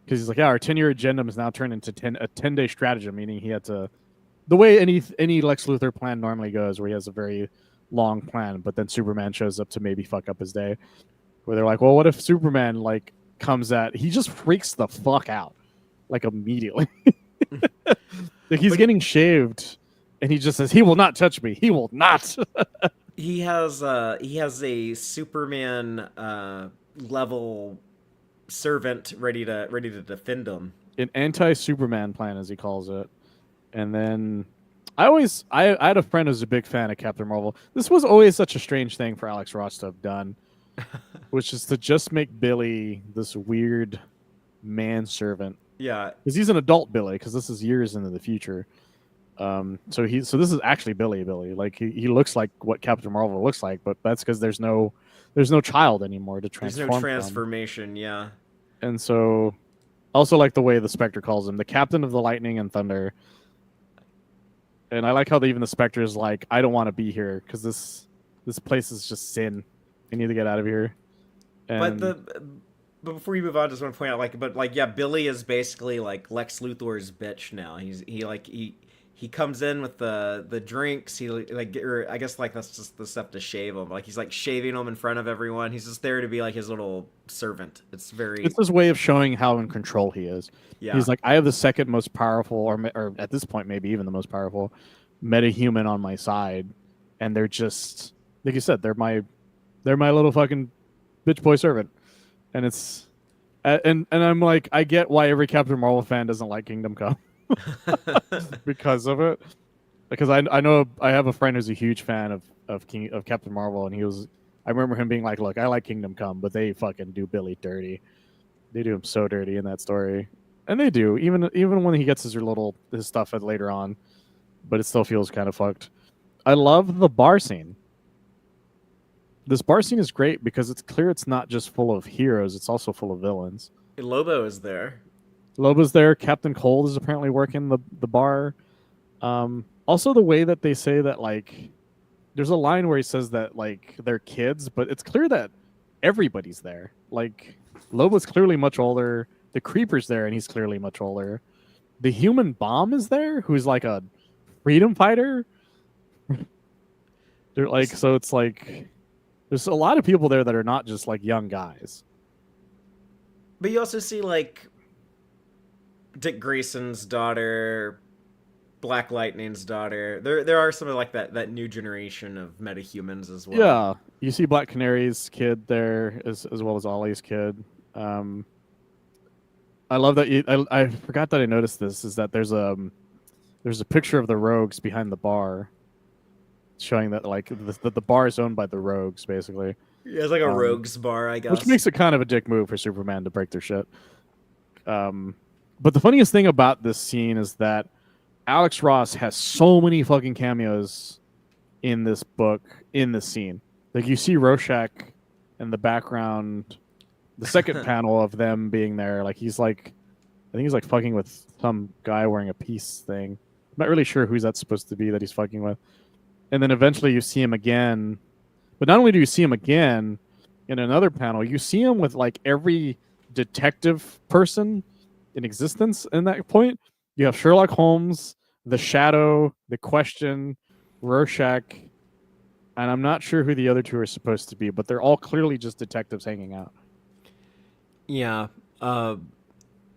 because he's like, yeah, our 10-year agenda is now turned into a 10-day stratagem, meaning he had to, the way any Lex Luthor plan normally goes, where he has a very long plan, but then Superman shows up to maybe fuck up his day. Where they're like, well, what if Superman like comes he just freaks the fuck out, like immediately. Like he's getting shaved, and he just says, "He will not touch me. He will not." He has a Superman level servant ready to defend him. An anti-Superman plan, as he calls it. And then I had a friend who's a big fan of Captain Marvel. This was always such a strange thing for Alex Ross to have done, which is to just make Billy this weird manservant. Yeah, because he's an adult Billy. Because this is years into the future. So this is actually Billy. Like he looks like what Captain Marvel looks like, but that's because there's no child anymore to There's no transform from. transformation. Yeah. And so also like the way the Spectre calls him, the Captain of the Lightning and Thunder. And I like how even the Spectre is like, I don't want to be here because this place is just sin. I need to get out of here. But And but before you move on, I just want to point out like yeah, Billy is basically like Lex Luthor's bitch now. He comes in with the drinks. He like or I guess like that's just the stuff to shave him. Like he's like shaving him in front of everyone. He's just there to be like his little servant. It's very it's his way of showing how in control he is. yeah. He's like, I have the second most powerful, or at this point maybe even the most powerful metahuman on my side, and they're just like you said, they're my little fucking bitch boy servant, and it's and I'm like, I get why every Captain Marvel fan doesn't like Kingdom Come because of it. Because I know I have a friend who's a huge fan of Captain Marvel, and I remember him being like, "Look, I like Kingdom Come, but they fucking do Billy dirty. They do him so dirty in that story, and they do even when he gets his stuff later on, but it still feels kind of fucked." I love the bar scene. This bar scene is great because it's clear it's not just full of heroes; it's also full of villains. Lobo is there. Loba's there. Captain Cold is apparently working the bar. Also, the way that they say that, like, there's a line where he says that, like, they're kids, but it's clear that everybody's there. Like, Loba's clearly much older. The Creeper's there, and he's clearly much older. The human bomb is there, who's like a freedom fighter. They're like, so it's like, there's a lot of people there that are not just like young guys. But you also see like Dick Grayson's daughter, Black Lightning's daughter. There are some of like that new generation of metahumans as well. Yeah, you see Black Canary's kid there as well as Ollie's kid. I love that. I forgot that I noticed this. Is that there's a picture of the Rogues behind the bar, showing that like the bar is owned by the Rogues basically. Yeah, it's like a rogues bar, I guess. Which makes it kind of a dick move for Superman to break their shit. But the funniest thing about this scene is that Alex Ross has so many fucking cameos in this book, in this scene. Like you see Rorschach in the background, the second panel of them being there. Like I think he's like fucking with some guy wearing a peace thing. I'm not really sure who's that supposed to be that he's fucking with. And then eventually you see him again. But not only do you see him again in another panel, you see him with like every detective person in existence in that point. You have Sherlock Holmes, the Shadow, the Question, Rorschach, and I'm not sure who the other two are supposed to be, but they're all clearly just detectives hanging out. Yeah.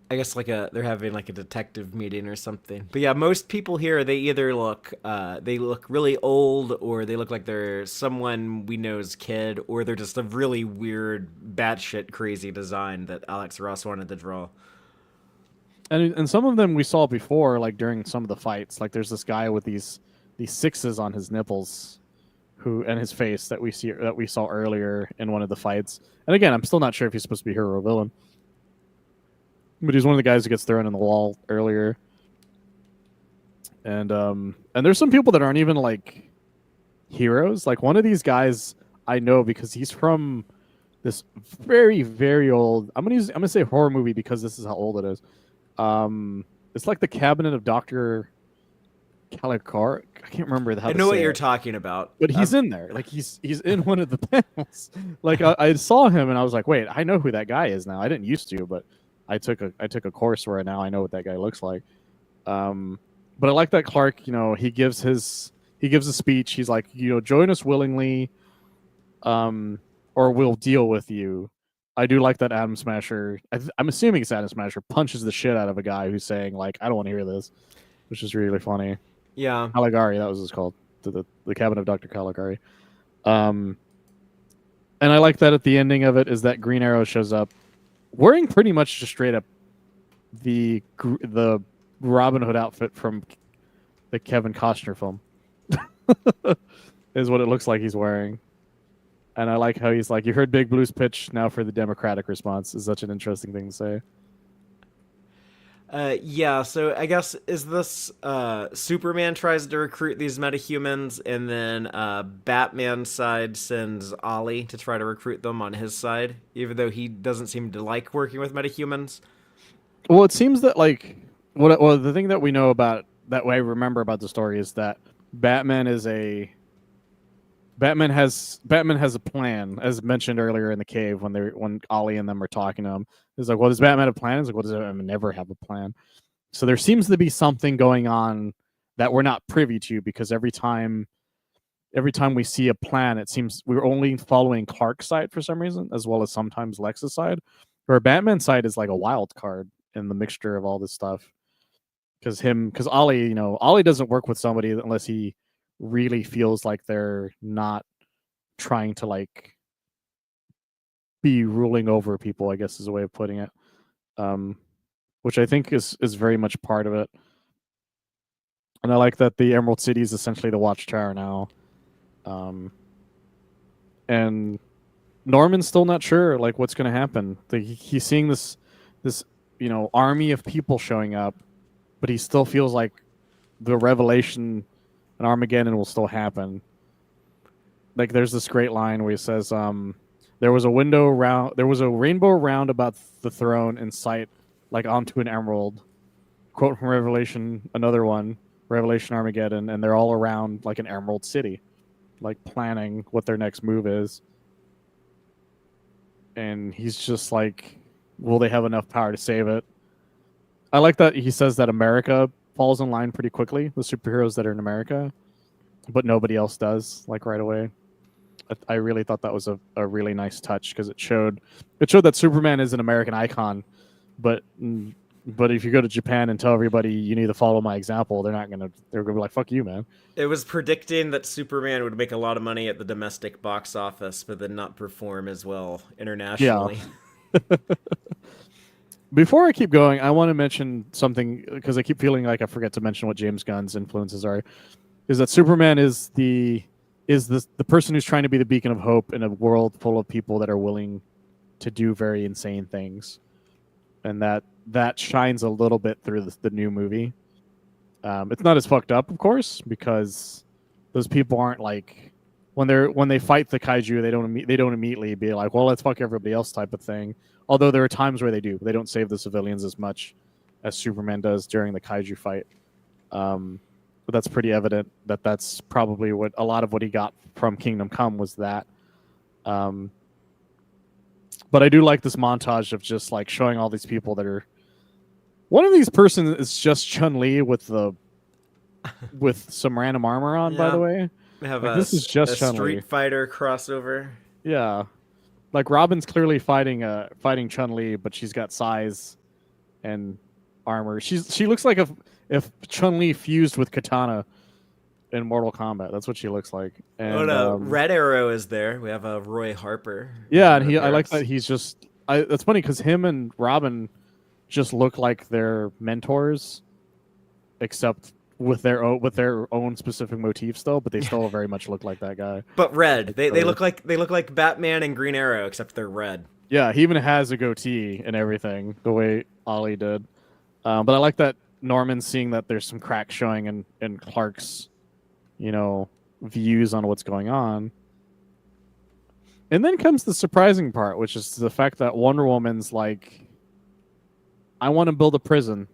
I guess like they're having like a detective meeting or something. But yeah, most people here they either look really old or they look like they're someone we know's kid or they're just a really weird batshit crazy design that Alex Ross wanted to draw. And some of them we saw before, like during some of the fights. Like there's this guy with these sixes on his nipples, and his face that we saw earlier in one of the fights. And again, I'm still not sure if he's supposed to be hero or villain. But he's one of the guys who gets thrown in the wall earlier. And there's some people that aren't even like heroes. Like one of these guys I know because he's from this very, very old. I'm gonna say horror movie because this is how old it is. It's like the Cabinet of Dr. Caligari. I can't remember how I to know say what you're it. talking about. But he's in there. Like he's in one of the panels. Like I saw him and I was like, wait, I know who that guy is now. I didn't used to, but I took a course where now I know what that guy looks like. But I like that Clark, he gives a speech. He's like, join us willingly, or we'll deal with you. I do like that Atom Smasher. I'm assuming it's Atom Smasher punches the shit out of a guy who's saying like, I don't want to hear this, which is really funny. Yeah. Caligari, that was what's called. The Cabinet of Dr. Caligari. And I like that at the ending of it is that Green Arrow shows up wearing pretty much just straight up the Robin Hood outfit from the Kevin Costner film. Is what it looks like he's wearing. And I like how he's like, you heard Big Blue's pitch, now for the Democratic response is such an interesting thing to say. Yeah, so I guess is this Superman tries to recruit these metahumans, and then Batman's side sends Ollie to try to recruit them on his side, even though he doesn't seem to like working with metahumans. Well, it seems that like the thing that we know about that I remember about the story is that Batman is a Batman has a plan, as mentioned earlier in the cave when Ollie and them are talking to him. He's like, "Well, does Batman have a plan?" He's like, "Well, does Batman never have a plan?" So there seems to be something going on that we're not privy to because every time we see a plan, it seems we're only following Clark's side for some reason, as well as sometimes Lex's side. Where Batman's side is like a wild card in the mixture of all this stuff. Because Ollie, Ollie doesn't work with somebody unless he really feels like they're not trying to like be ruling over people, I guess is a way of putting it. Um, which I think is very much part of it. And I like that the Emerald City is essentially the Watchtower now. Um, and Norman's still not sure like what's going to happen. He's seeing this army of people showing up, but he still feels like the revelation and Armageddon will still happen. Like there's this great line where he says, there was a rainbow round about the throne in sight, like onto an emerald. Quote from Revelation, another one, Revelation Armageddon, and they're all around like an emerald city, like planning what their next move is. And he's just like, will they have enough power to save it? I like that he says that America falls in line pretty quickly, the superheroes that are in America, but nobody else does, like right away. I really thought that was a really nice touch because it showed that Superman is an American icon, but if you go to Japan and tell everybody you need to follow my example, they're gonna be like, fuck you, man. It was predicting that Superman would make a lot of money at the domestic box office, but then not perform as well Yeah. internationally. Before I keep going, I want to mention something because I keep feeling like I forget to mention what James Gunn's influences are. Is that Superman is the person who's trying to be the beacon of hope in a world full of people that are willing to do very insane things, and that shines a little bit through the new movie. It's not as fucked up, of course, because those people aren't like when they fight the kaiju, they don't immediately be like, well, let's fuck everybody else type of thing. Although there are times where they do. They don't save the civilians as much as Superman does during the kaiju fight. But that's pretty evident that that's probably what a lot of what he got from Kingdom Come was that. But I do like this montage of just like showing all these people that are. One of these persons is just Chun-Li with some random armor on. Yeah. By the way, We have like, this is just a Street Fighter crossover. Yeah, like Robin's clearly fighting Chun-Li, but she's got size and armor. She looks like if Chun-Li fused with Katana in Mortal Kombat. That's what she looks like. And Red Arrow is there. We have a Roy Harper. Yeah, and I like that he's just. That's funny because him and Robin just look like their mentors, except with their own specific motif still, but they still very much look like that guy. But red. They look like Batman and Green Arrow, except they're red. Yeah, he even has a goatee and everything, the way Ollie did. But I like that Norman seeing that there's some cracks showing in Clark's, views on what's going on. And then comes the surprising part, which is the fact that Wonder Woman's like, I want to build a prison.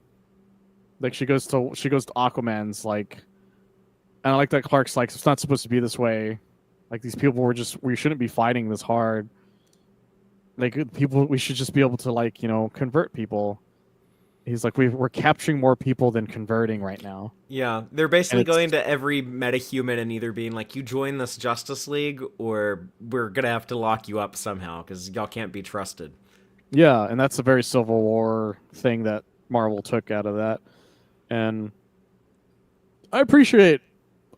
Like she goes to Aquaman's like, and I like that Clark's like, it's not supposed to be this way. Like these people we shouldn't be fighting this hard. Like we should just be able to like, convert people. He's like, we're capturing more people than converting right now. Yeah, they're basically going to every metahuman and either being like, you join this Justice League or we're going to have to lock you up somehow because y'all can't be trusted. Yeah, and that's a very Civil War thing that Marvel took out of that. And I appreciate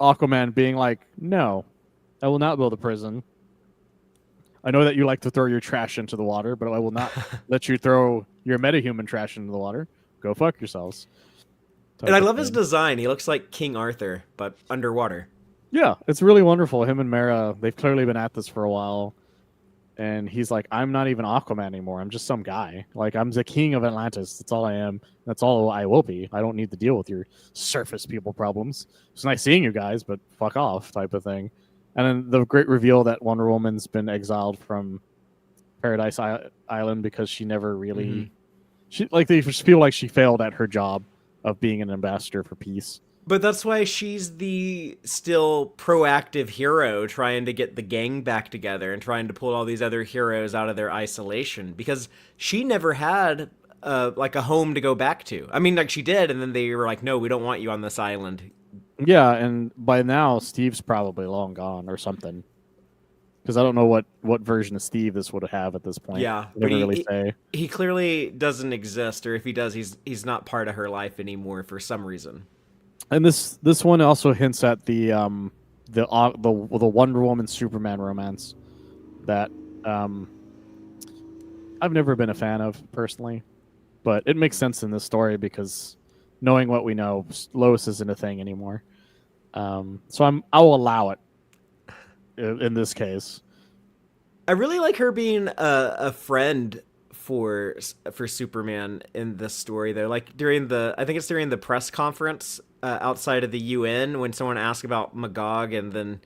Aquaman being like, no, I will not build a prison. I know that you like to throw your trash into the water, but I will not let you throw your metahuman trash into the water. Go fuck yourselves. And I love his design. He looks like King Arthur, but underwater. Yeah, it's really wonderful. Him and Mara, they've clearly been at this for a while. And he's like, I'm not even Aquaman anymore. I'm just some guy. Like, I'm the king of Atlantis. That's all I am. That's all I will be. I don't need to deal with your surface people problems. It's nice seeing you guys, but fuck off, type of thing. And then the great reveal that Wonder Woman's been exiled from Paradise Island because she never Mm-hmm. really, they just feel like she failed at her job of being an ambassador for peace. But that's why she's the still proactive hero trying to get the gang back together and trying to pull all these other heroes out of their isolation because she never had like a home to go back to. I mean, like she did, and then they were like, "No, we don't want you on this island." Yeah, and by now Steve's probably long gone or something. Because I don't know what version of Steve this would have at this point. Yeah, They but never really say. he clearly doesn't exist, or if he does, he's not part of her life anymore for some reason. And this one also hints at the Wonder Woman Superman romance that I've never been a fan of personally, but it makes sense in this story because knowing what we know, Lois isn't a thing anymore. So I'll allow it in this case. I really like her being a friend for Superman in this story though. Like during I think it's during the press conference outside of the UN when someone asks about Magog, and then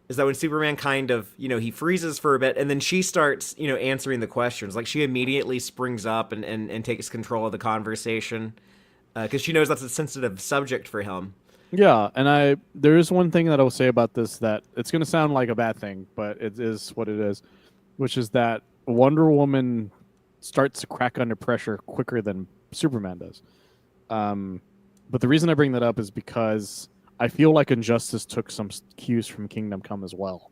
is that when Superman kind of he freezes for a bit, and then she starts answering the questions. Like she immediately springs up and takes control of the conversation because she knows that's a sensitive subject for him. Yeah, and there is one thing that I'll say about this that it's going to sound like a bad thing, but it is what it is, which is that Wonder Woman starts to crack under pressure quicker than Superman does. But the reason I bring that up is because I feel like Injustice took some cues from Kingdom Come as well,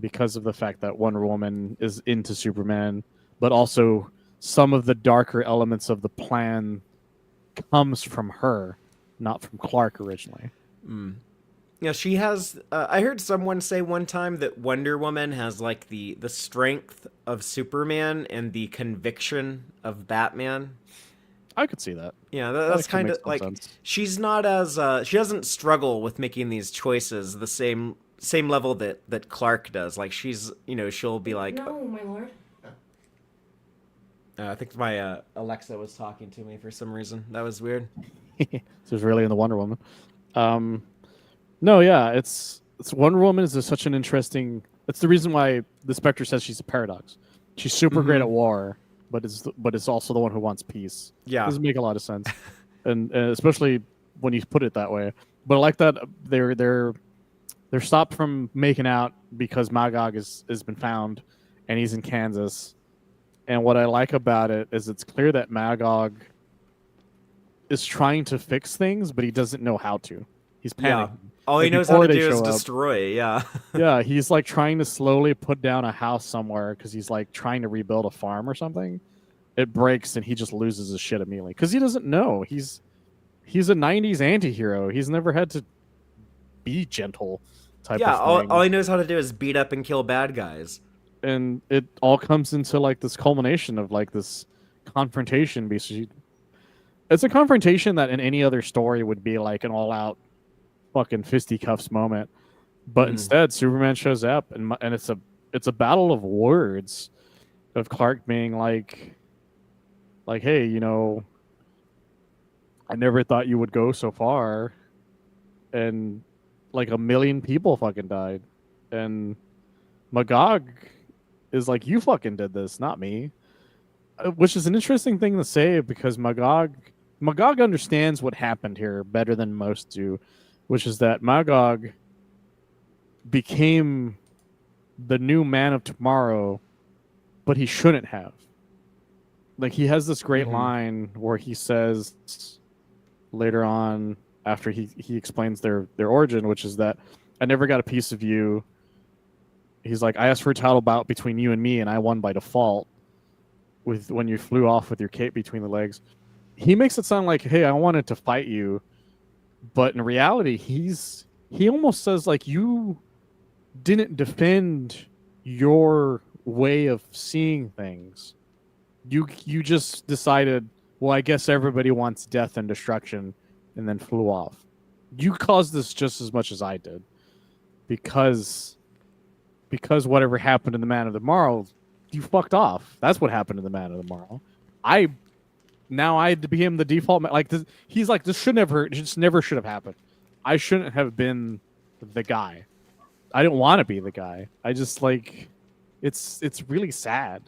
because of the fact that Wonder Woman is into Superman, but also some of the darker elements of the plan comes from her, not from Clark originally. Yeah, she has. I heard someone say one time that Wonder Woman has like the strength of Superman and the conviction of Batman. I could see that. Yeah, That that's actually kind of makes some like sense. she's not as she doesn't struggle with making these choices the same level that Clark does. Like she's she'll be like, No, my lord. I think my Alexa was talking to me for some reason. That was weird. So it's really in the Wonder Woman. No, yeah, it's Wonder Woman is such an interesting. It's the reason why the Spectre says she's a paradox. She's super great at war, but it's also the one who wants peace. Yeah. Doesn't make a lot of sense, and especially when you put it that way. But I like that they're stopped from making out because Magog has been found, and he's in Kansas. And what I like about it is it's clear that Magog is trying to fix things, but he doesn't know how to. He's panicking. Yeah. All he Like, knows how before to they do is show up- destroy. Yeah. Yeah, he's like trying to slowly put down a house somewhere because he's like trying to rebuild a farm or something. It breaks and he just loses his shit immediately because he doesn't know. He's a '90s anti-hero. He's never had to be gentle type Yeah. of thing. All he knows how to do is beat up and kill bad guys. And it all comes into like this culmination of like this confrontation. Basically, it's a confrontation that in any other story would be like an all-out fucking fisticuffs moment, but instead Superman shows up and it's a battle of words of Clark being like, hey, I never thought you would go so far, and like 1 million people fucking died, and Magog is like, you fucking did this, not me. Which is an interesting thing to say because Magog understands what happened here better than most do, which is that Magog became the new man of tomorrow, but he shouldn't have. Like he has this great line where he says later on after he explains their origin, which is that I never got a piece of you. He's like, I asked for a title bout between you and me, and I won by default. With when you flew off with your cape between the legs, he makes it sound like, hey, I wanted to fight you, but in reality, he almost says like you didn't defend your way of seeing things. You just decided, well, I guess everybody wants death and destruction, and then flew off. You caused this just as much as I did, because whatever happened in the Man of Tomorrow you fucked off. That's what happened to the Man of Tomorrow. I now I became the default. Like this, he's like this should never, just never should have happened. I shouldn't have been the guy. I didn't want to be the guy. I just like it's really sad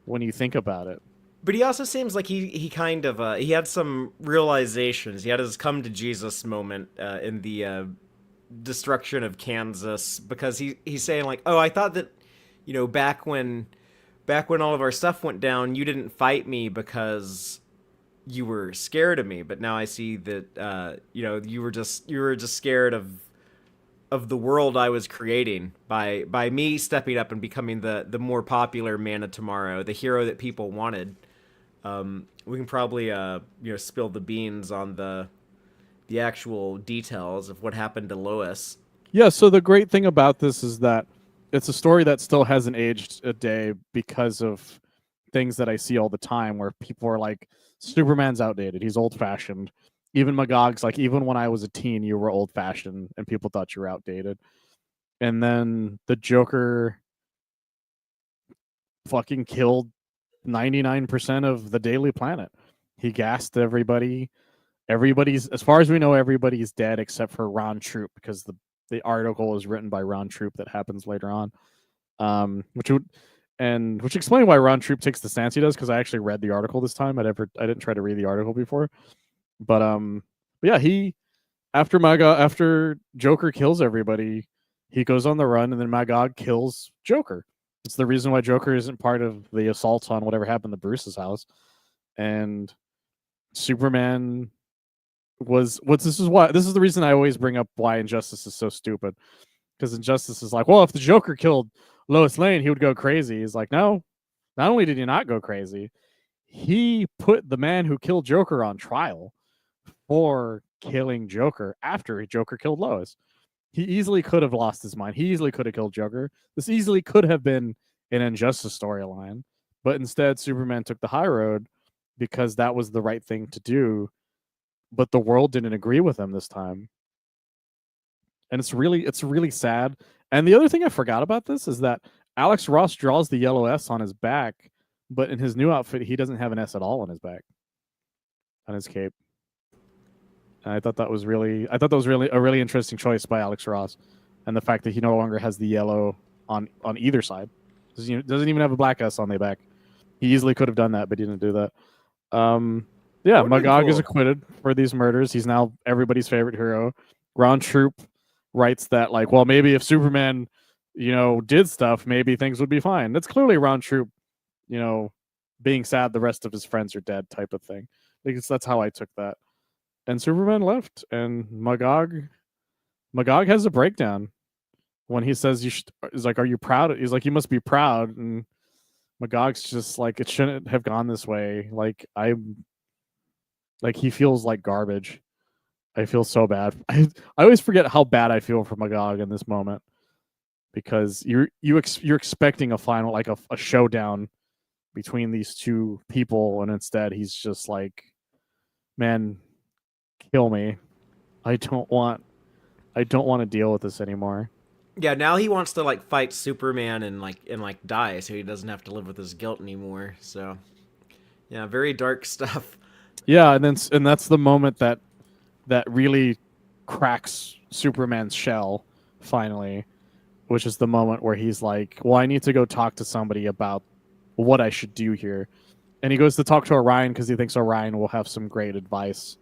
when you think about it. But he also seems like he kind of he had some realizations. He had his come to Jesus moment in the destruction of Kansas, because he's saying like, oh, I thought that, back when all of our stuff went down, you didn't fight me because you were scared of me, but now I see that you were just scared of the world I was creating by me stepping up and becoming the more popular Man of Tomorrow, the hero that people wanted. We can probably spill the beans on the actual details of what happened to Lois. Yeah, so the great thing about this is that it's a story that still hasn't aged a day because of things that I see all the time where people are like, Superman's outdated, he's old fashioned. Even Magog's like, even when I was a teen, you were old fashioned and people thought you were outdated. And then the Joker fucking killed 99% of the Daily Planet. He gassed everybody. Everybody's, as far as we know, everybody's dead except for Ron Troop, because the article is written by Ron Troop that happens later on. Which explains why Ron Troop takes the stance he does, because I actually read the article this time. I didn't try to read the article before. But yeah, after Joker kills everybody, he goes on the run, and then Magog kills Joker. It's the reason why Joker isn't part of the assault on whatever happened to Bruce's house. And Superman this is the reason I always bring up why Injustice is so stupid. Because Injustice is like, well, if the Joker killed Lois Lane, he would go crazy. He's like, no, not only did he not go crazy, he put the man who killed Joker on trial for killing Joker after Joker killed Lois. He easily could have lost his mind. He easily could have killed Joker. This easily could have been an Injustice storyline, but instead Superman took the high road because that was the right thing to do. But the world didn't agree with him this time. And it's really sad. And the other thing I forgot about this is that Alex Ross draws the yellow S on his back, but in his new outfit, he doesn't have an S at all on his back, on his cape. And I thought that was really a really interesting choice by Alex Ross, and the fact that he no longer has the yellow on either side. Doesn't even have a black S on the back. He easily could have done that, but he didn't do that. Yeah, Magog is acquitted for these murders. He's now everybody's favorite hero. Ron Troop writes that, like, well, maybe if Superman, did stuff, maybe things would be fine. That's clearly Ron Troop, being sad the rest of his friends are dead type of thing. Because that's how I took that. And Superman left, and Magog has a breakdown when he says, he's like, are you proud? He's like, you must be proud. And Magog's just like, it shouldn't have gone this way. He feels like garbage. I feel so bad. I always forget how bad I feel for Magog in this moment, because you're expecting a final, like a showdown between these two people, and instead he's just like, man, kill me. I don't want to deal with this anymore. Yeah, now he wants to like fight Superman and die, so he doesn't have to live with his guilt anymore. So, yeah, very dark stuff. Yeah, and that's the moment that really cracks Superman's shell finally, which is the moment where he's like, well, I need to go talk to somebody about what I should do here. And he goes to talk to Orion because he thinks Orion will have some great advice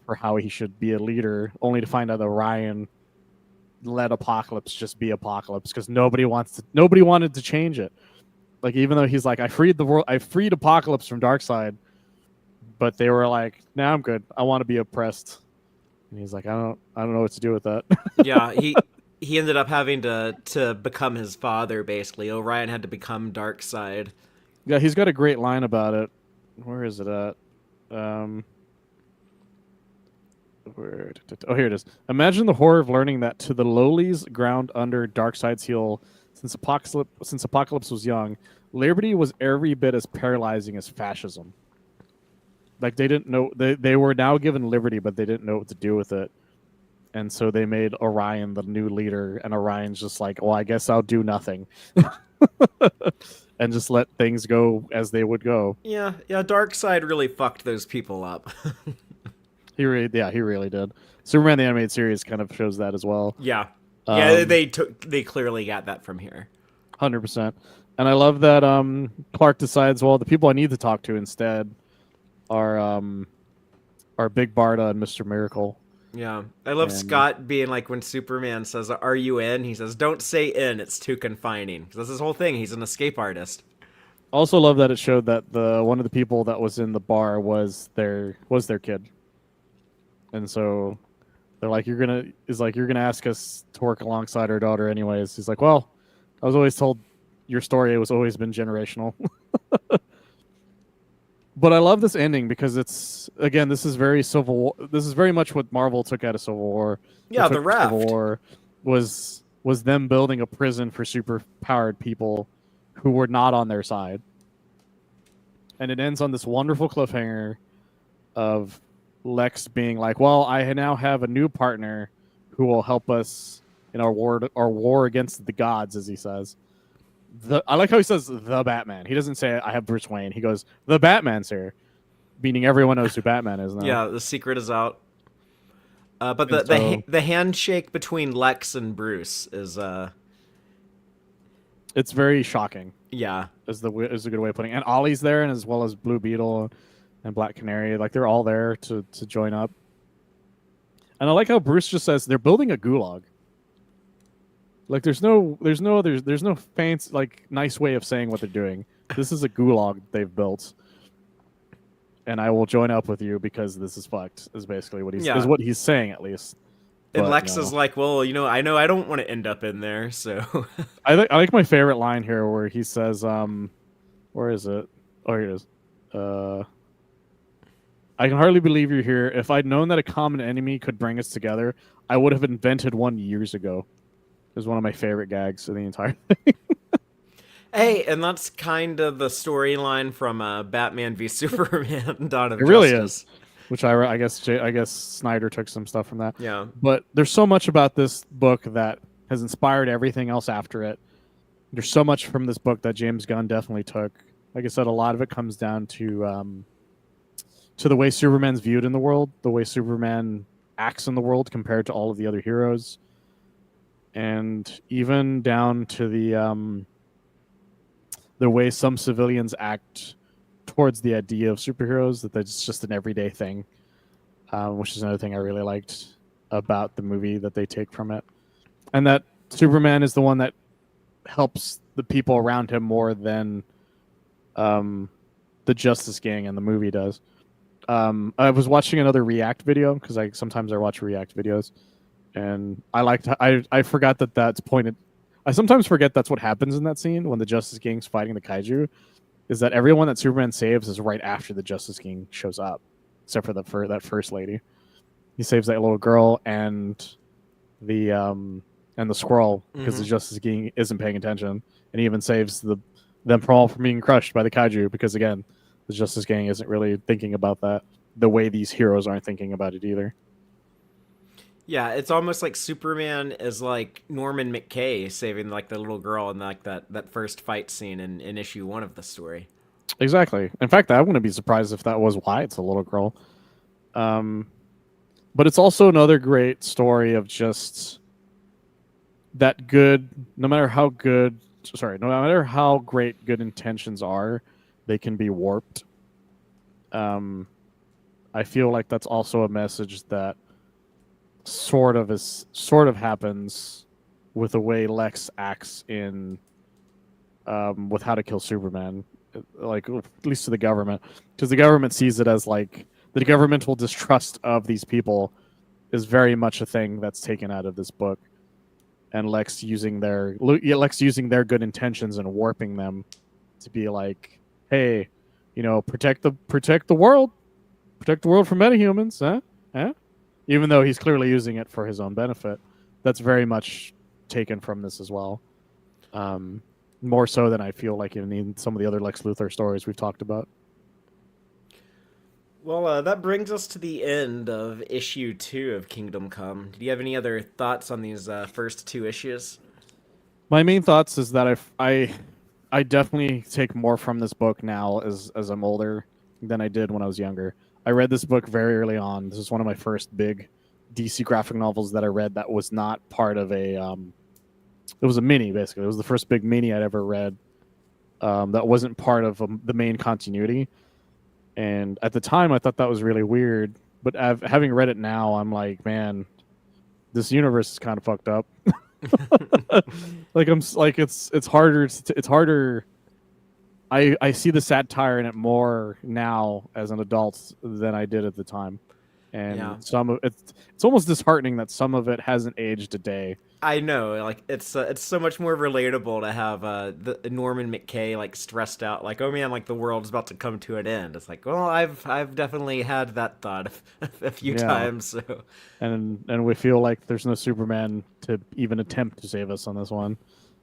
for how he should be a leader, only to find out that Orion let Apocalypse just be Apocalypse because nobody wanted to change it. Like, even though he's like, I freed the world, I freed Apocalypse from Darkseid, but they were like, nah, I'm good. I want to be oppressed. And he's like, I don't know what to do with that. Yeah, he ended up having to become his father, basically. Orion had to become Darkseid. Yeah, he's got a great line about it. Where is it at? Here it is. Imagine the horror of learning that to the lowlies ground under Darkseid's heel, since Apocalypse was young, liberty was every bit as paralyzing as fascism. Like, they didn't know, they were now given liberty, but they didn't know what to do with it. And so they made Orion the new leader, and Orion's just like, well, I guess I'll do nothing. and just let things go as they would go. Yeah, yeah. Darkseid really fucked those people up. He really did. Superman the animated series kind of shows that as well. Yeah, yeah. Um, They clearly got that from here. 100%. And I love that Clark decides, well, the people I need to talk to instead are Big Barda and Mr. Miracle. Yeah, I love And Scott being like when Superman says, "Are you in?" He says, "Don't say in; it's too confining." 'Cause that's his whole thing. He's an escape artist. also love that it showed that the one of the people that was in the bar was their kid. And so they're like, you're gonna ask us to work alongside our daughter anyways. He's like, well, I was always told your story was always been generational. But I love this ending because it's again, this is very Civil War. This is very much what Marvel took out of Civil War. Yeah, the raft. Civil War was them building a prison for super powered people who were not on their side. And it ends on this wonderful cliffhanger of Lex being like, "Well, I now have a new partner who will help us in our war against the gods," as he says. I like how he says the Batman. He doesn't say I have Bruce Wayne. He goes the Batman's here, meaning everyone knows who Batman is now. Yeah, the secret is out. But the handshake between Lex and Bruce is it's very shocking. Yeah, is a good way of putting it. And Ollie's there, and as well as Blue Beetle and Black Canary, like they're all there to join up. And I like how Bruce just says they're building a gulag. Like there's no fancy like nice way of saying what they're doing. This is a gulag they've built, and I will join up with you because this is fucked. Is basically what he's saying at least. And But, Lex is like, well, I know I don't want to end up in there, so. I like my favorite line here where he says, where is it? Oh, here it is. I can hardly believe you're here. If I'd known that a common enemy could bring us together, I would have invented one years ago. Is one of my favorite gags of the entire thing. Hey, and that's kind of the storyline from Batman v Superman: Dawn of It Justice. really is. Which I guess Snyder took some stuff from that. Yeah. But there's so much about this book that has inspired everything else after it. There's so much from this book that James Gunn definitely took. Like I said, a lot of it comes down to the way Superman's viewed in the world, the way Superman acts in the world compared to all of the other heroes, and even down to the way some civilians act towards the idea of superheroes, that that's just an everyday thing, which is another thing I really liked about the movie that they take from it. And that Superman is the one that helps the people around him more than the Justice Gang and the movie does. I was watching another React video because sometimes I watch React videos, and I forgot that that's pointed. I sometimes forget that's what happens in that scene when the Justice Gang's fighting the kaiju, is that everyone that Superman saves is right after the Justice Gang shows up, except for that first lady. He saves that little girl and the squirrel because the Justice Gang isn't paying attention, and he even saves them from being crushed by the kaiju because again, the Justice Gang isn't really thinking about that the way these heroes aren't thinking about it either. Yeah, it's almost like Superman is like Norman McKay saving like the little girl in like that first fight scene in issue 1 of the story. Exactly. In fact, I wouldn't be surprised if that was why it's a little girl. But it's also another great story of just that good. No matter how great good intentions are, they can be warped. I feel like that's also a message that sort of happens with the way Lex acts in with How to Kill Superman, like at least to the government, because the government sees it as like the governmental distrust of these people is very much a thing that's taken out of this book, and Lex using their good intentions and warping them to be like, hey, protect the world from metahumans, huh? Even though he's clearly using it for his own benefit. That's very much taken from this as well. More so than I feel like in some of the other Lex Luthor stories we've talked about. Well, that brings us to the end of issue 2 of Kingdom Come. Do you have any other thoughts on these first 2 issues? My main thoughts is that I definitely take more from this book now as I'm older than I did when I was younger. I read this book very early on. This is one of my first big DC graphic novels that I read that was not part of a it was a mini basically. It was the first big mini I'd ever read that wasn't part of the main continuity. And at the time, I thought that was really weird. But having read it now, I'm like, man, this universe is kind of fucked up. Like I'm like it's harder. It's harder. I see the satire in it more now as an adult than I did at the time, Yeah. and some of it's almost disheartening that some of it hasn't aged a day. I know, like it's so much more relatable to have the Norman McKay like stressed out, like oh man, like the world's about to come to an end. It's like, well, I've definitely had that thought a few Yeah, times. So and we feel like there's no Superman to even attempt to save us on this one.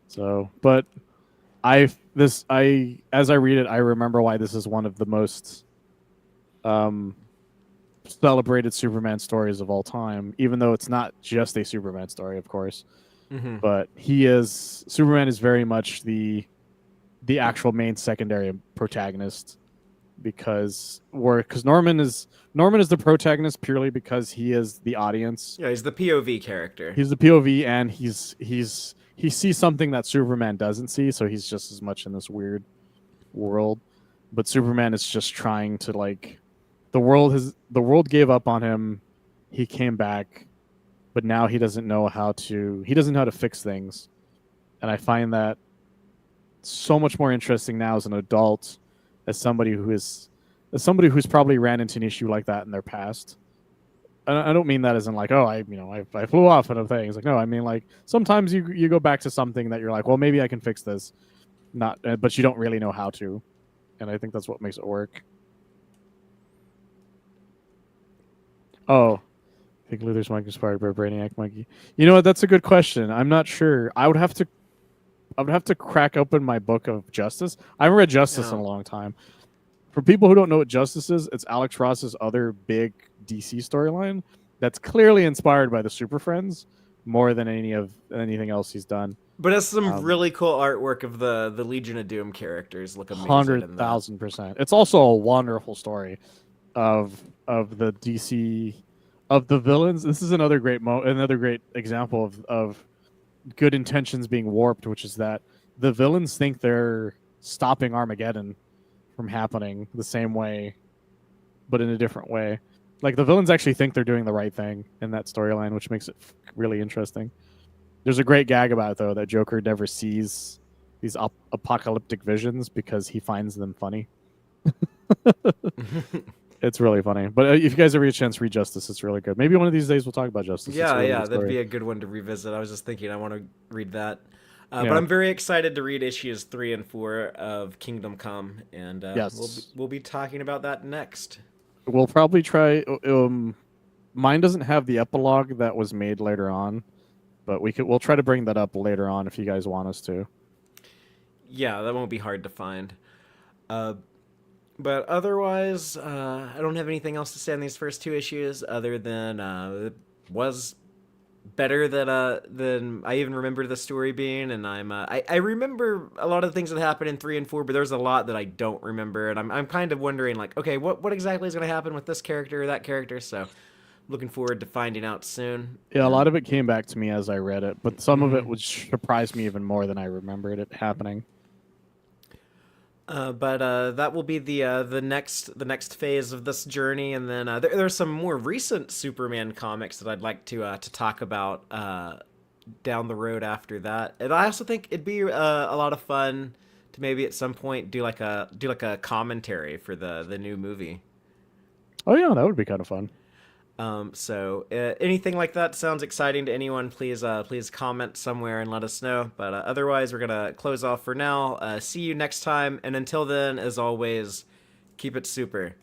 So, but I as I read it, I remember why this is one of the most um celebrated Superman stories of all time, even though it's not just a Superman story, of course. hmm But Superman is very much the actual main secondary protagonist because Norman is the protagonist purely because he is the audience. yeah, he's the POV character. He's the POV and he sees something that Superman doesn't see, so he's just as much in this weird world. But Superman is just trying to like the world gave up on him. He came back, but now he doesn't know how to fix things. And I find that so much more interesting now as an adult, as somebody who's probably ran into an issue like that in their past. I don't mean that as in like, oh, I flew off of things. Like, no, I mean like sometimes you go back to something that you're like, well, maybe I can fix this, not, but you don't really know how to, and I think that's what makes it work. Oh, I think Luther's Mike inspired by Brainiac Monkey. You know what? That's a good question. I'm not sure. I would have to crack open my book of Justice. I haven't read Justice in Yeah. a long time. For people who don't know what Justice is, it's Alex Ross's other big DC storyline that's clearly inspired by the Super Friends more than anything else he's done. But it's some Um, really cool artwork of the Legion of Doom characters. Look amazing Hundred in that. thousand percent. It's also a wonderful story of the DC of the villains. This is another great example of good intentions being warped, which is that the villains think they're stopping Armageddon from happening the same way, but in a different way. Like the villains actually think they're doing the right thing in that storyline, which makes it really interesting. There's a great gag about it, though, that Joker never sees these apocalyptic visions because he finds them funny. It's really funny. But if you guys ever get a chance, read Justice. It's really good. Maybe one of these days we'll talk about Justice. It's a Yeah, really yeah, good that'd story. be a good one to revisit. I was just thinking I want to read that. But Yeah. I'm very excited to read issues 3 and 4 of Kingdom Come, and Yes. we'll be talking about that next. We'll probably try. Mine doesn't have the epilogue that was made later on, but we'll try to bring that up later on if you guys want us to. Yeah, that won't be hard to find. Uh, but otherwise, I don't have anything else to say on these first 2 issues other than it was better than I even remember the story being, and I remember a lot of the things that happened in 3 and 4, but there's a lot that I don't remember, and I'm kind of wondering like, okay, what exactly is going to happen with this character or that character? So looking forward to finding out soon. Yeah, a lot of it came back to me as I read it, but some of it Mhm. would surprise me even more than I remembered it happening. But that will be the next phase of this journey, and then there's some more recent Superman comics that I'd like to talk about down the road after that. And I also think it'd be a lot of fun to maybe at some point do like a commentary for the new movie. Oh yeah, that would be kind of fun. So anything like that sounds exciting to anyone, please comment somewhere and let us know. But otherwise, we're gonna close off for now. See you next time, and until then, as always, keep it super.